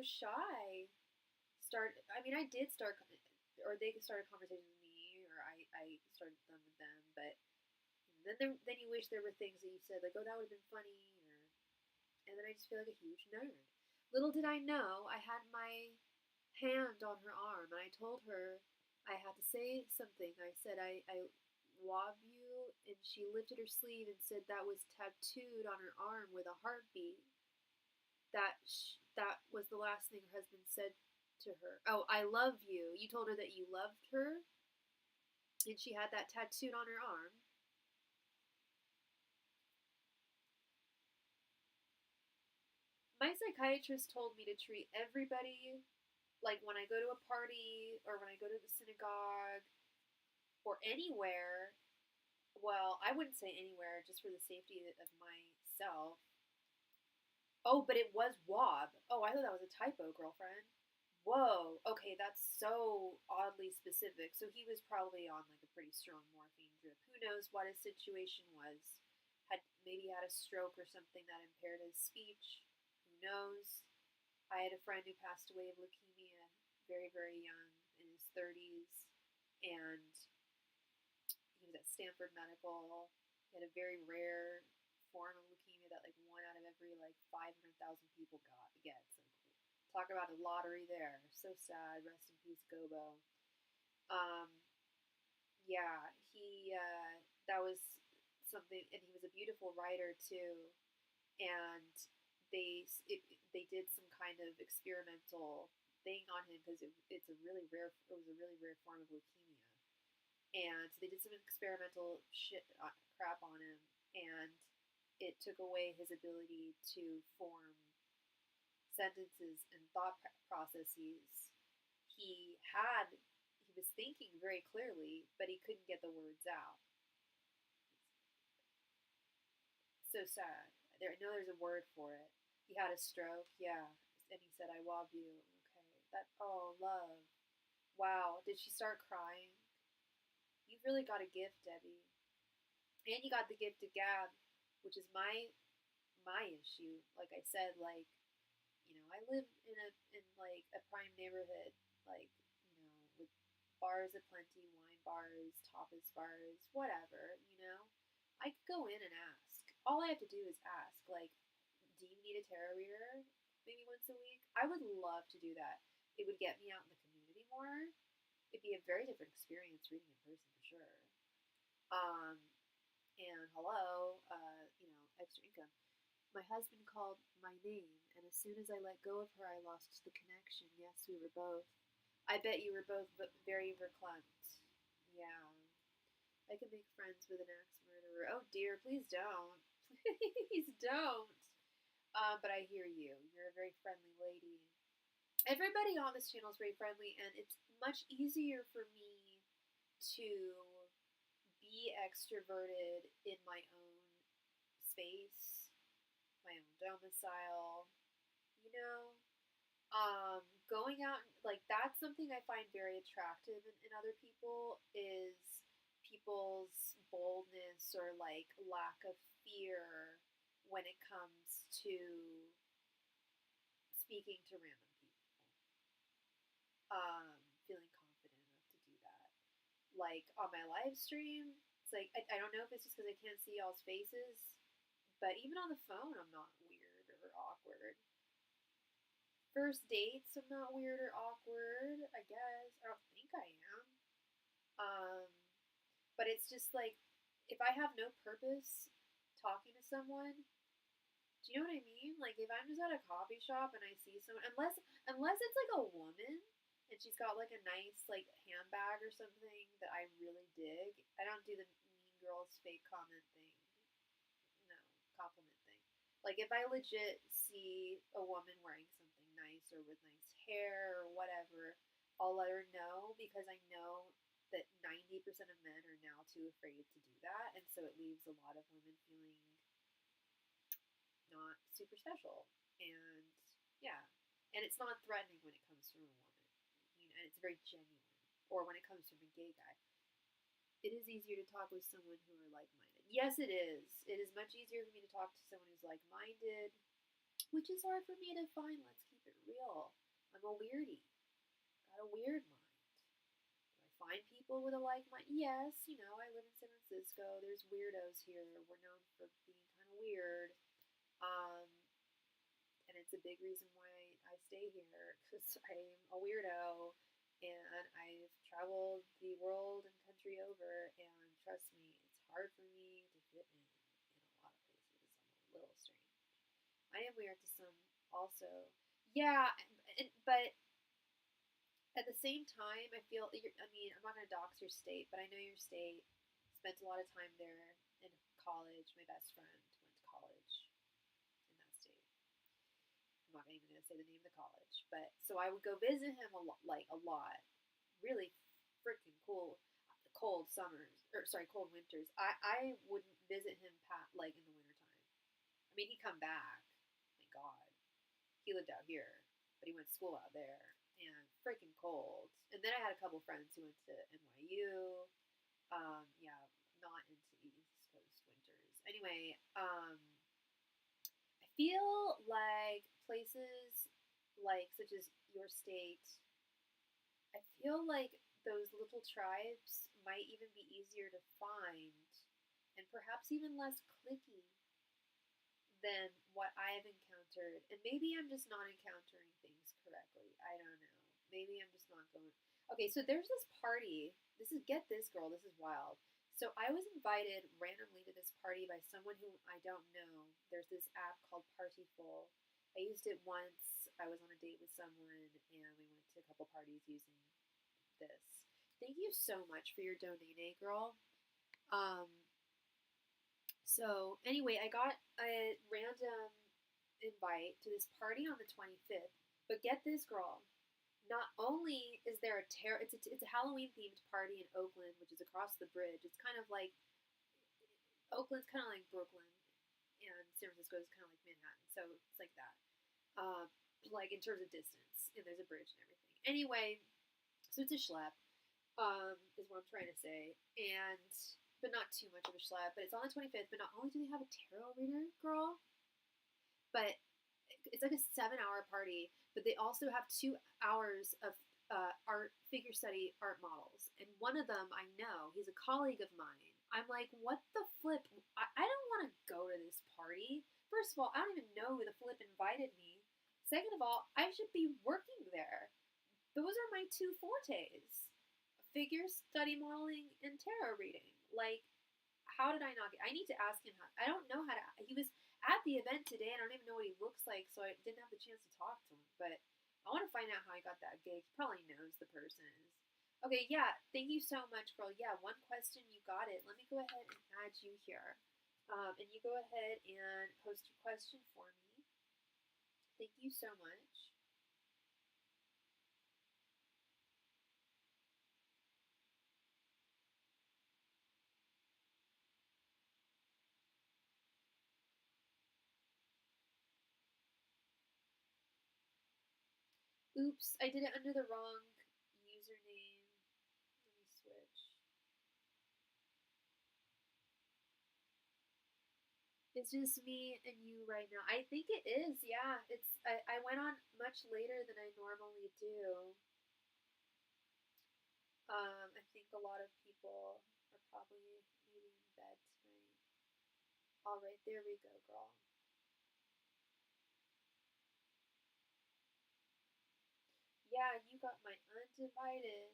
shy. I did start, or they started conversations with me, or I started them with them, but then you wish there were things that you said, like, oh, that would have been funny, and then I just feel like a huge nerd. Little did I know, I had my hand on her arm, and I told her I had to say something. I said, I love you, and she lifted her sleeve and said that was tattooed on her arm with a heartbeat. That was the last thing her husband said to her. Oh, I love you. You told her that you loved her, and she had that tattooed on her arm. My psychiatrist told me to treat everybody like when I go to a party or when I go to the synagogue or anywhere. Well, I wouldn't say anywhere just for the safety of myself. Oh, but it was Wob. Oh, I thought that was a typo, girlfriend. Whoa. Okay, that's so oddly specific. So he was probably on like a pretty strong morphine drip. Who knows what his situation was? Maybe had a stroke or something that impaired his speech. Who knows? I had a friend who passed away of leukemia very, very young in his 30s, and he was at Stanford Medical. He had a very rare form of leukemia that like one out of every like 500,000 people gets. Talk about a lottery there. So sad. Rest in peace, Gobo. Um, yeah, he that was something, and he was a beautiful writer too. And they did some kind of experimental thing on him because it was a really rare form of leukemia, and so they did some experimental crap on him, and it took away his ability to form sentences and thought processes. He was thinking very clearly, but he couldn't get the words out. So sad. I know there's a word for it. He had a stroke, yeah, and he said, "I love you." Okay, love. Wow, did she start crying? You've really got a gift, Debbie, and you got the gift of gab, which is my my issue. Like I said, like, I live in like a prime neighborhood, like, with bars aplenty, wine bars, tapas bars, whatever. I could go in and ask. All I have to do is ask, like, do you need a tarot reader maybe once a week? I would love to do that. It would get me out in the community more. It'd be a very different experience reading in person for sure. Um, and hello, extra income. My husband called my name, and as soon as I let go of her, I lost the connection. Yes, we were both. I bet you were both very verklempt. Yeah. I can make friends with an axe murderer. Oh dear, please don't. Please don't. But I hear you. You're a very friendly lady. Everybody on this channel is very friendly, and it's much easier for me to be extroverted in my own space, my own domicile, you know? Going out, like, that's something I find very attractive in other people, is people's boldness or, like, lack of fear when it comes to speaking to random people. Feeling confident enough to do that. Like, on my live stream, it's like, I don't know if it's just because I can't see y'all's faces, but even on the phone, I'm not weird or awkward. First dates, I'm not weird or awkward, I guess. I don't think I am. But it's just like, if I have no purpose talking to someone, do you know what I mean? Like, if I'm just at a coffee shop and I see someone, unless it's like a woman and she's got like a nice like handbag or something that I really dig. I don't do the mean girls fake comment thing. No, compliment thing. Like, if I legit see a woman wearing something nice or with nice hair or whatever, I'll let her know, because I know that 90% of men are now too afraid to do that, and so it leaves a lot of women feeling not super special. And yeah, and it's not threatening when it comes from a woman, and it's very genuine. Or when it comes from a gay guy, it is easier to talk with someone who are like-minded. Yes, it is. It is much easier for me to talk to someone who's like-minded, which is hard for me to find. Let's keep it real. I'm a weirdie. Got a weird mind. Do I find people with a like-mind? Yes, I live in San Francisco. There's weirdos here. We're known for being kind of weird. And it's a big reason why I stay here, because I'm a weirdo, and I've traveled the world and country over, and trust me, it's hard for me to fit in a lot of places. I'm a little strange. I am weird to some also. Yeah, but at the same time, I feel, I'm not going to dox your state, but I know your state. Spent a lot of time there in college. My best friend went to college in that state. I'm not even going to say the name of the college, but so I would go visit him a lot. Really freaking cold summers, or sorry, cold winters. I wouldn't visit him like in the wintertime. I mean, he'd come back. Thank God. He lived out here, but he went to school out there, and freaking cold. And then I had a couple friends who went to NYU. Yeah, not into East Coast winters. Anyway, I feel like places like, such as your state, I feel like those little tribes might even be easier to find, and perhaps even less cliquey than what I have encountered. And maybe I'm just not encountering things correctly. I don't know. Maybe I'm just not going. Okay, so there's this party. Get this, girl, this is wild. So I was invited randomly to this party by someone who I don't know. There's this app called Partyful. I used it once. I was on a date with someone, and we went to a couple parties using this. Thank you so much for your donate, girl. So anyway, I got a random invite to this party on the 25th. But get this, girl. Not only is there it's a Halloween themed party in Oakland, which is across the bridge. It's kind of like, Oakland's kind of like Brooklyn, and San Francisco is kind of like Manhattan. So it's like that, like in terms of distance, and there's a bridge and everything. Anyway, so it's a schlep, is what I'm trying to say, but not too much of a schlep. But it's on the 25th. But not only do they have a tarot reader, girl, but it's like a 7-hour party, but they also have 2 hours of art, figure study art models. And one of them I know, he's a colleague of mine. I'm like, what the flip? I don't want to go to this party. First of all, I don't even know who the flip invited me. Second of all, I should be working there. Those are my 2 fortes: figure study modeling and tarot reading. Like, how did I not get? I need to ask him how. I don't know how to. He was at the event today, and I don't even know what he looks like, so I didn't have the chance to talk to him. But I want to find out how I got that gig. He probably knows the person. Okay, yeah. Thank you so much, girl. Yeah, one question, you got it. Let me go ahead and add you here, and you go ahead and post your question for me. Thank you so much. Oops, I did it under the wrong username. Let me switch. It's just me and you right now. I think it is, yeah. I went on much later than I normally do. I think a lot of people are probably maybe in bed tonight. Alright, there we go, girl. Yeah, you got my undivided.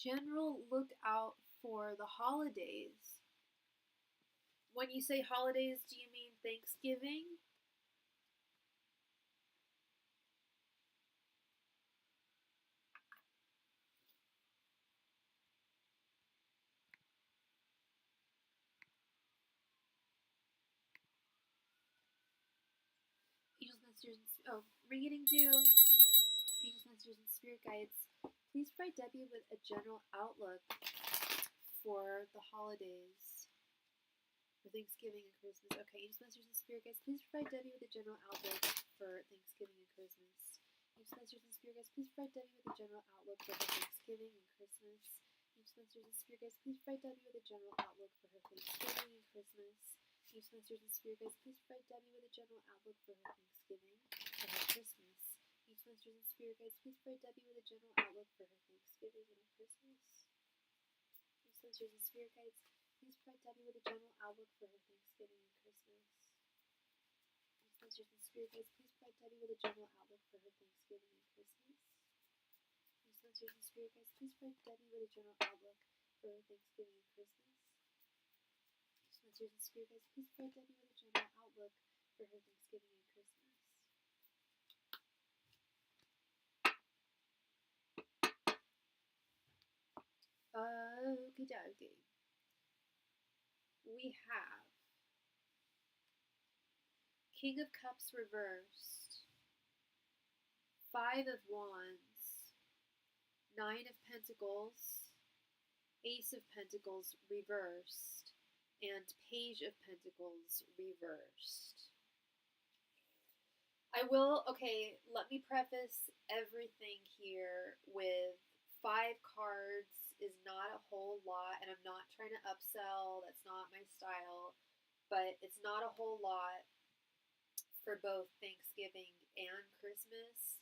General lookout for the holidays. When you say holidays, do you mean Thanksgiving? Angels, messengers, oh, reading due. Angels, messengers, and spirit guides. Please provide Debbie with a general outlook for the holidays, for Thanksgiving and Christmas. Okay, Angels, messengers, and spirit guides. Please provide Debbie with a general outlook for Thanksgiving and Christmas. Angels, messengers, and spirit guides. Please provide Debbie with a general outlook for her Thanksgiving and Christmas. Angels, messengers, and spirit guides. Please provide Debbie with a general outlook for her Thanksgiving and Christmas. Angels, messengers, and spirit guides. Please provide Debbie with a general outlook for her Thanksgiving and her Christmas. Angels, messengers, and spirit guides. Please provide Debbie with a general outlook for her Thanksgiving and her Christmas. Angels, messengers, and spirit guides. Please provide Debbie with a general outlook for her Thanksgiving and Christmas. Angels, messengers, and spirit guides. Please provide Debbie with a general outlook for her Thanksgiving and Christmas. Angels, messengers, and spirit guides. Please provide Debbie with a general outlook for her Thanksgiving and Christmas. Messengers and spirit guides, please provide Debbie with a general outlook for her Thanksgiving and Christmas. Okie dokie. We have King of Cups reversed, Five of Wands, Nine of Pentacles, Ace of Pentacles reversed, and Page of Pentacles reversed. Okay, let me preface everything here with 5 cards is not a whole lot, and I'm not trying to upsell, that's not my style, but it's not a whole lot for both Thanksgiving and Christmas.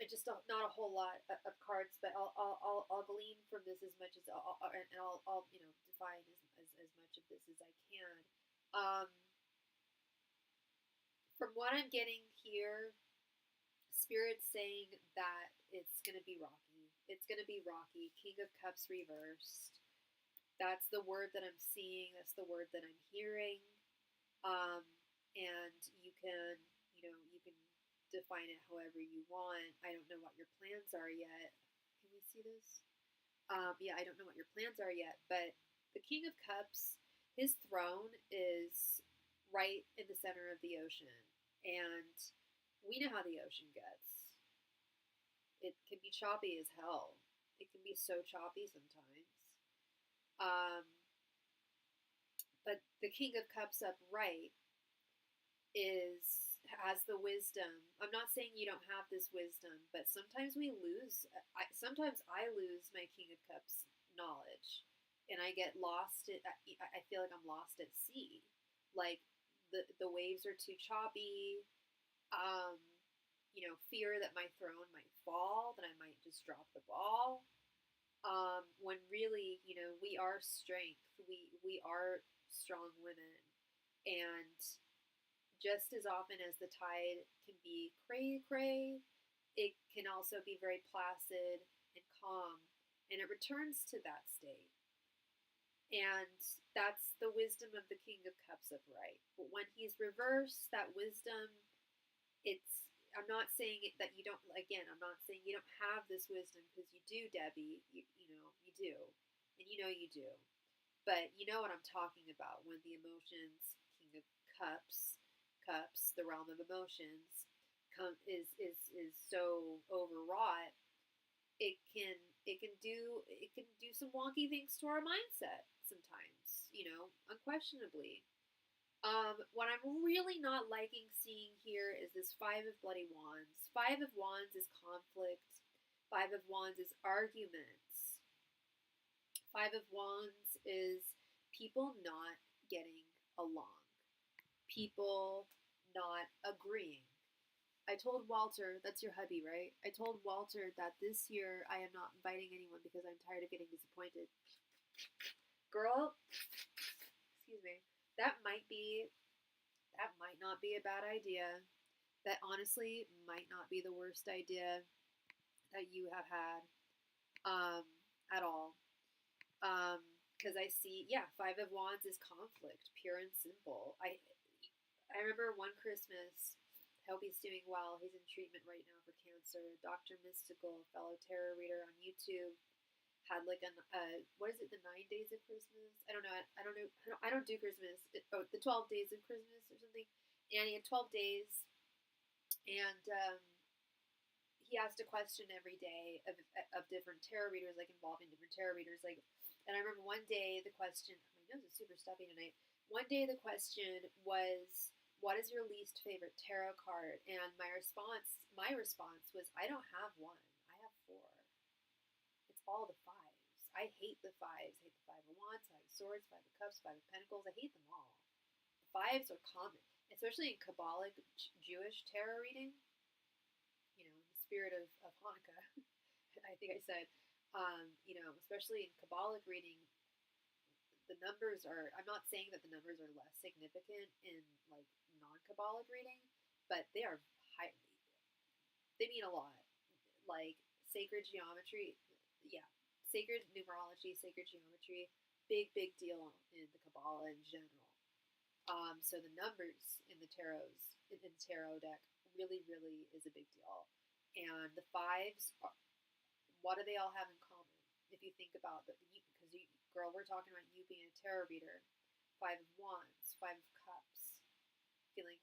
It's just not a whole lot of cards, but I'll glean from this as much as I'll define as much of this as I can. From what I'm getting here, Spirit's saying that it's going to be rocky. It's going to be rocky. King of Cups reversed. That's the word that I'm seeing. That's the word that I'm hearing. And you can you can define it however you want. I don't know what your plans are yet. Can we see this? Yeah, I don't know what your plans are yet, but the King of Cups, his throne is right in the center of the ocean. And we know how the ocean gets. It can be choppy as hell. It can be so choppy sometimes. Um, but the King of Cups upright has the wisdom. I'm not saying you don't have this wisdom, but sometimes we lose. Sometimes I lose my King of Cups knowledge, and I get lost. I feel like I'm lost at sea. Like the waves are too choppy. Um, fear that my throne might fall, that I might just drop the ball. When really, we are strength. We are strong women, and just as often as the tide can be cray cray, it can also be very placid and calm, and it returns to that state. And that's the wisdom of the King of Cups upright. But when he's reversed, that wisdom, I'm not saying that you don't, again, I'm not saying you don't have this wisdom, because you do, Debbie. You do. And you do. But you know what I'm talking about when the emotions, King of Cups, the realm of emotions, is so overwrought, it can do some wonky things to our mindset sometimes, unquestionably. What I'm really not liking seeing here is this Five of Bloody Wands. Five of Wands is conflict. Five of Wands is arguments. Five of Wands is people not getting along. People not agreeing. I told Walter, that's your hubby, right? I told Walter that this year I am not inviting anyone because I'm tired of getting disappointed. Girl, excuse me. That might not be a bad idea. That honestly might not be the worst idea that you have had at all. Because I see, Five of Wands is conflict, pure and simple. I remember one Christmas, I hope he's doing well. He's in treatment right now for cancer. Dr. Mystical, fellow tarot reader on YouTube, had like what is it? The 9 days of Christmas? I don't know. I don't do Christmas. The 12 days of Christmas or something. And he had 12 days, and he asked a question every day of different tarot readers, like involving different tarot readers. Like, and I remember one day the question. My nose is super stuffy tonight. One day the question was, what is your least favorite tarot card? And my response was, I don't have one. I have 4. It's all the 5s. I hate the 5s. I hate the 5 of Wands, 5 of Swords, 5 of Cups, 5 of Pentacles. I hate them all. The 5s are common, especially in Kabbalic Jewish tarot reading. In the spirit of Hanukkah, I think I said, especially in Kabbalic reading, the numbers are, I'm not saying that the numbers are less significant in like non-Kabbalic reading, but they mean a lot. Like sacred geometry, sacred numerology, sacred geometry, big deal in the Kabbalah in general. So the numbers in the tarot deck really is a big deal. And the 5s, what do they all have in common? If you think about that, because girl, we're talking about you being a tarot reader. 5 of Wands, 5 of Cups, feeling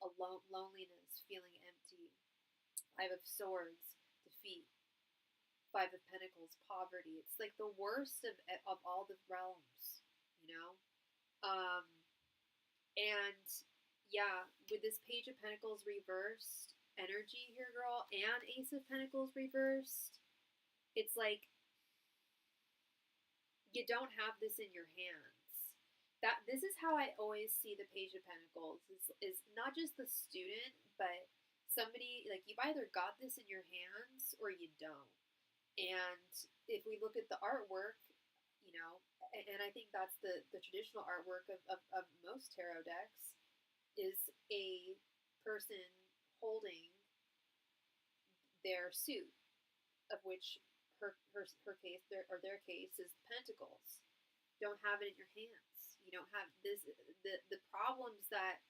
alone, loneliness, feeling empty. 5 of Swords, defeat. 5 of Pentacles, poverty. It's like the worst of all the realms, And with this Page of Pentacles reversed energy here, girl, and Ace of Pentacles reversed, it's like you don't have this in your hands. This is how I always see the Page of Pentacles is not just the student, but somebody, like, you've either got this in your hands or you don't. And if we look at the artwork, and I think that's the traditional artwork of most tarot decks, is a person holding their suit, of which her case, their case is Pentacles. Don't have it in your hands. You don't have this. The problems that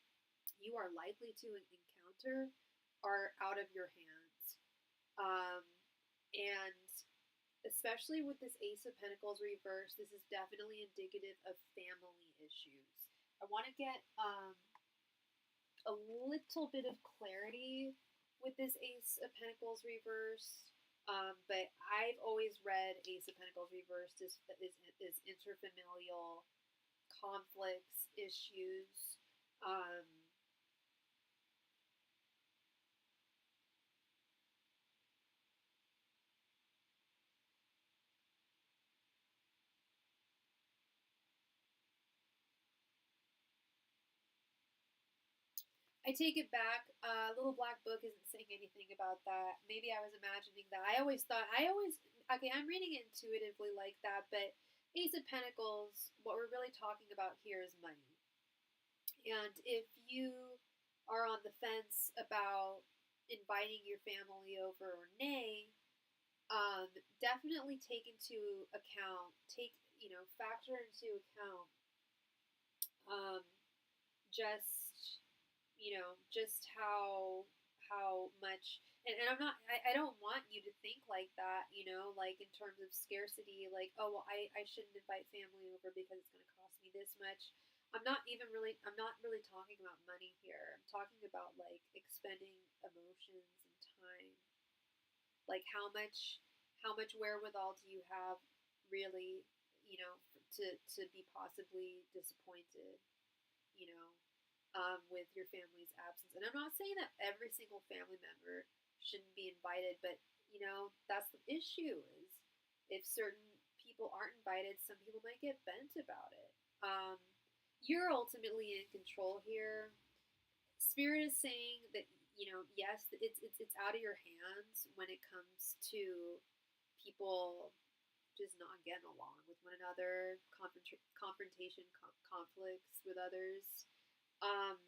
you are likely to encounter are out of your hands. And especially with this Ace of Pentacles reverse, this is definitely indicative of family issues. I want to get a little bit of clarity with this Ace of Pentacles reverse, but I've always read Ace of Pentacles reversed is interfamilial conflicts, issues. I take it back. Little Black Book isn't saying anything about that. Maybe I was imagining that. Okay, I'm reading it intuitively like that, but Ace of Pentacles, what we're really talking about here is money. And if you are on the fence about inviting your family over or nay, definitely factor into account just just how much, and I don't want you to think like that, like in terms of scarcity, like, oh well, I shouldn't invite family over because it's going to cost me this much. I'm not really talking about money here. I'm talking about like expending emotions and time. Like how much wherewithal do you have really, to be possibly disappointed, you know, with your family's absence. And I'm not saying that every single family member shouldn't be invited, but that's the issue is if certain people aren't invited, some people might get bent about it. You're ultimately in control here. Spirit is saying that yes, it's out of your hands when it comes to people just not getting along with one another, confrontation, conflicts with others. Um,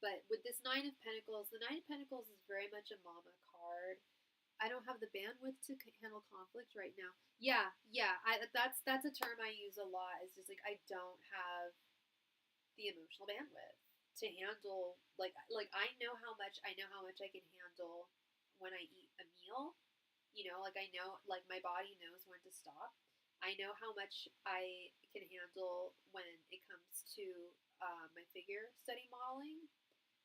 but with this Nine of Pentacles, the Nine of Pentacles is very much a mama card. I don't have the bandwidth to handle conflict right now. Yeah. That's a term I use a lot. It's just like I don't have the emotional bandwidth to handle like I know how much I can handle when I eat a meal. Like I know, like my body knows when to stop. I know how much I can handle when it comes to my figure study modeling.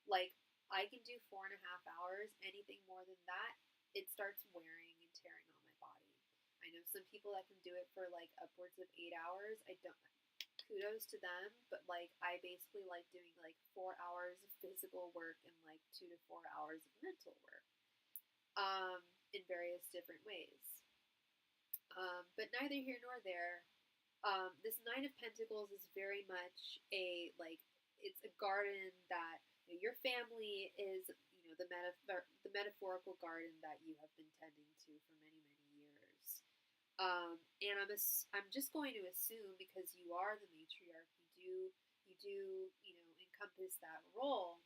Like I can do 4.5 hours. Anything more than that, it starts wearing and tearing on my body. I know some people that can do it for like upwards of 8 hours. I don't. Kudos to them, but like I basically like doing like 4 hours of physical work and like 2 to 4 hours of mental work. In various different ways. But neither here nor there. This Nine of Pentacles is very much it's a garden that your family is, the metaphorical garden that you have been tending to for many, many years. And I'm just going to assume because you are the matriarch, you do encompass that role.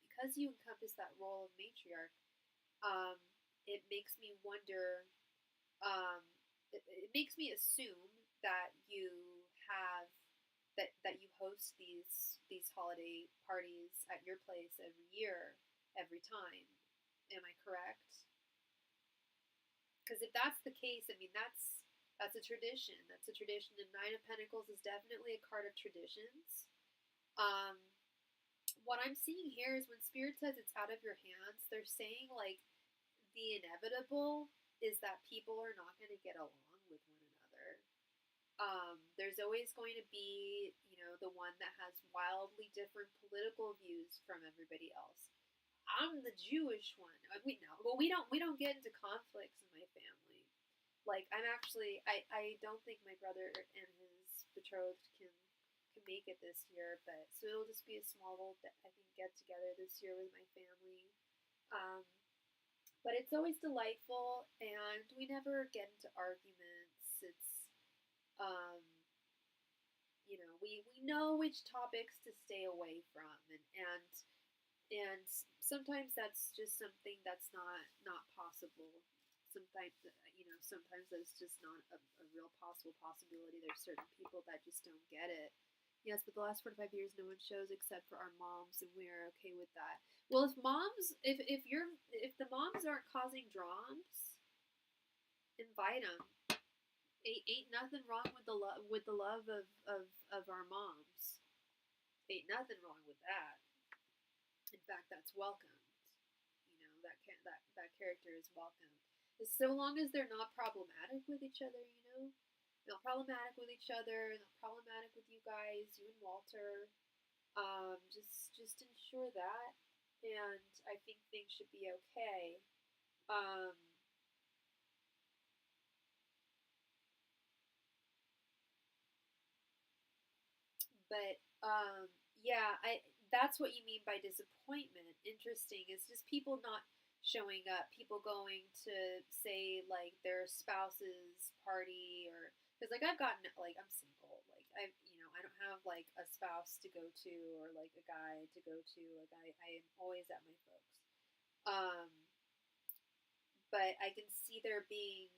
Because you encompass that role of matriarch, it makes me wonder. It makes me assume that you have that you host these holiday parties at your place every year, every time. Am I correct? Because if that's the case, I mean that's a tradition. That's a tradition. And Nine of Pentacles is definitely a card of traditions. What I'm seeing here is when Spirit says it's out of your hands, they're saying like the inevitable is that people are not going to get along with one another. There's always going to be, the one that has wildly different political views from everybody else. I'm the Jewish one. We don't get into conflicts in my family. Like I don't think my brother and his betrothed can make it this year, but so it'll just be a small little get together this year with my family. But it's always delightful, and we never get into arguments. It's we know which topics to stay away from, and sometimes that's just something that's not possible. Sometimes that's just not a real possibility. There's certain people that just don't get it. Yes, but the last 4 to 5 years, no one shows except for our moms, and we're okay with that. Well, if the moms aren't causing dramas, invite them. Ain't nothing wrong with the love of our moms. Ain't nothing wrong with that. In fact, that's welcomed. You know, that character is welcomed. So long as they're not problematic with each other, you know, not problematic with each other, not problematic with you guys, you and Walter. Just ensure that, and I think things should be okay. Um, but yeah, I that's what you mean by disappointment. Interesting. It's just people not showing up, people going to say like their spouse's party, or because like I've gotten like I'm single, like I don't have like a spouse to go to or like a guy to go to. Like I am always at my folks. Um, but I can see there being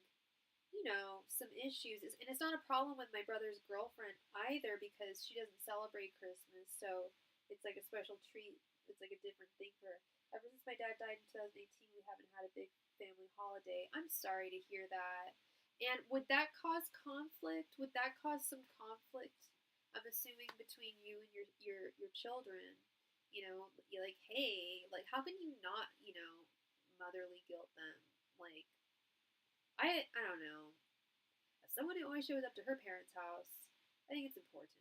some issues. And it's not a problem with my brother's girlfriend either because she doesn't celebrate Christmas. So it's like a special treat. It's like a different thing for her. Ever since my dad died in 2018, we haven't had a big family holiday. I'm sorry to hear that. And would that cause conflict? Would that cause some conflict? I'm assuming between you and your children. You're like, hey, like, how can you not, motherly guilt them? Like, I don't know. As someone who always shows up to her parents' house, I think it's important.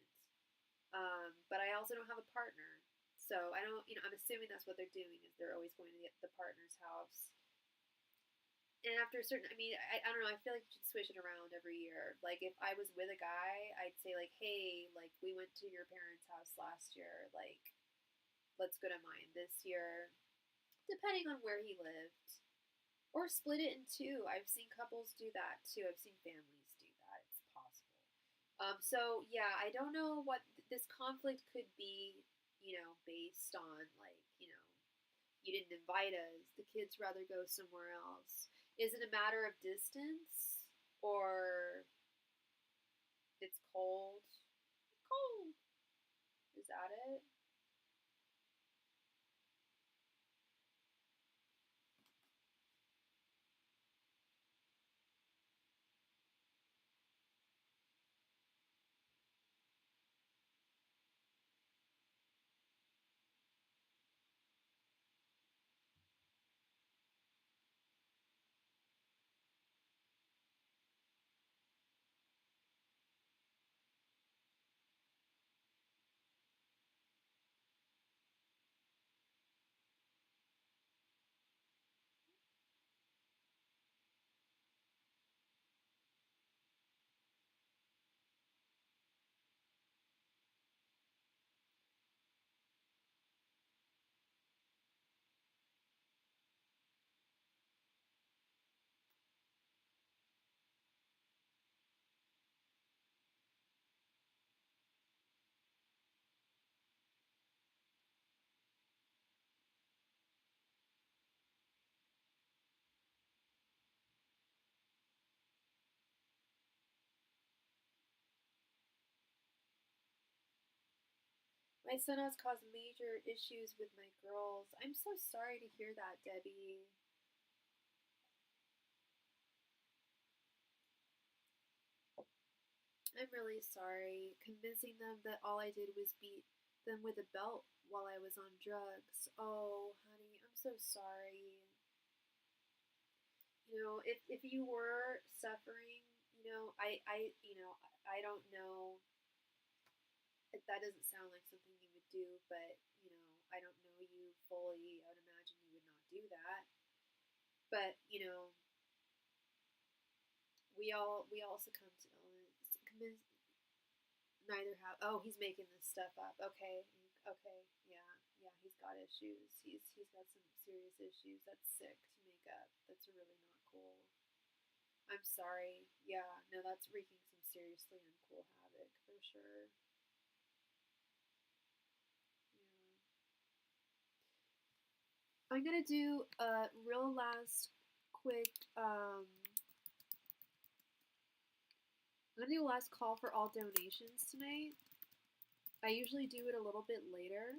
But I also don't have a partner, so I don't. I'm assuming that's what they're doing is they're always going to the partner's house. And after a certain, I don't know. I feel like you should switch it around every year. Like if I was with a guy, I'd say like, hey, like we went to your parents' house last year. Like, let's go to mine this year, depending on where he lived. Or split it in two. I've seen couples do that too. I've seen families do that. It's possible. So yeah, I don't know what this conflict could be. Based on like you didn't invite us. The kids rather go somewhere else. Is it a matter of distance or it's cold? Cold. Is that it? My son has caused major issues with my girls. I'm so sorry to hear that, Debbie. I'm really sorry. Convincing them that all I did was beat them with a belt while I was on drugs. Oh, honey, I'm so sorry. If you were suffering, I don't know. That doesn't sound like something you would do, but, I don't know you fully. I would imagine you would not do that. But, we all succumb to illness. Neither have. Oh, he's making this stuff up. Okay. Okay. Yeah. Yeah. He's got issues. He's got some serious issues. That's sick to make up. That's really not cool. I'm sorry. Yeah. No, that's wreaking some seriously uncool havoc for sure. Yeah. I'm gonna do a real last quick. I'm gonna do a last call for all donations tonight. I usually do it a little bit later,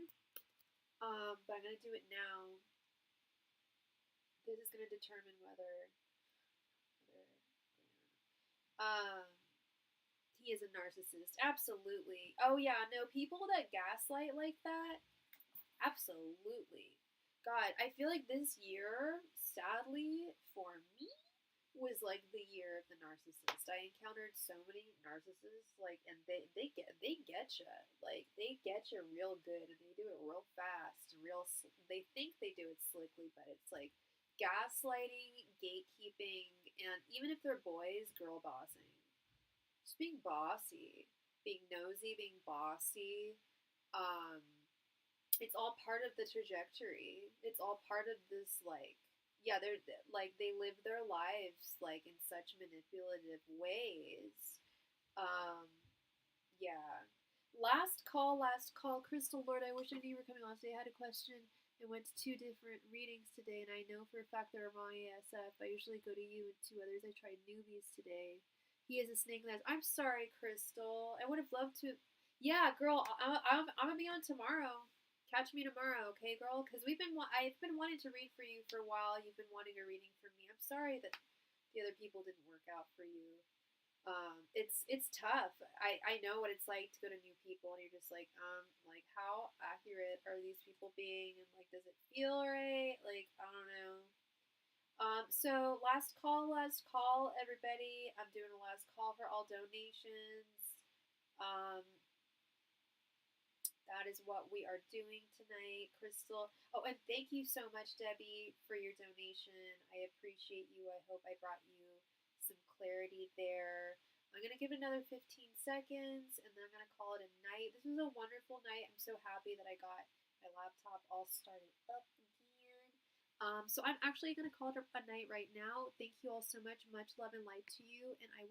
but I'm gonna do it now. This is gonna determine whether um he is a narcissist. Absolutely. Oh yeah, no, people that gaslight like that, absolutely. God, I feel like this year, sadly for me, was like the year of the narcissist. I encountered so many narcissists, like, and they get you, like they get you real good, and they do it real fast, They think they do it slickly, but it's like gaslighting, gatekeeping, and even if they're boys, girl bossing, just being bossy, being nosy, being bossy. Um, it's all part of the trajectory. It's all part of this, like, yeah, they're like they live their lives like in such manipulative ways. Um, yeah. Last call, Crystal Lord. I wish I knew you were coming on today. I had a question and went to two different readings today, and I know for a fact they're wrong ASF. I usually go to you and two others. I tried newbies today. He is a snake that. I'm sorry, Crystal. I would have loved to. Yeah, girl, I'm gonna be on tomorrow. Catch me tomorrow, okay, girl? Because I've been wanting to read for you for a while. You've been wanting a reading from me. I'm sorry that the other people didn't work out for you. It's tough. I know what it's like to go to new people, and you're just like how accurate are these people being, and like does it feel right? Like I don't know. So last call, everybody. I'm doing a last call for all donations. Um, that is what we are doing tonight, Crystal. Oh, and thank you so much, Debbie, for your donation. I appreciate you. I hope I brought you some clarity there. I'm going to give it another 15 seconds, and then I'm going to call it a night. This was a wonderful night. I'm so happy that I got my laptop all started up again. So I'm actually going to call it a night right now. Thank you all so much. Much love and light to you, and I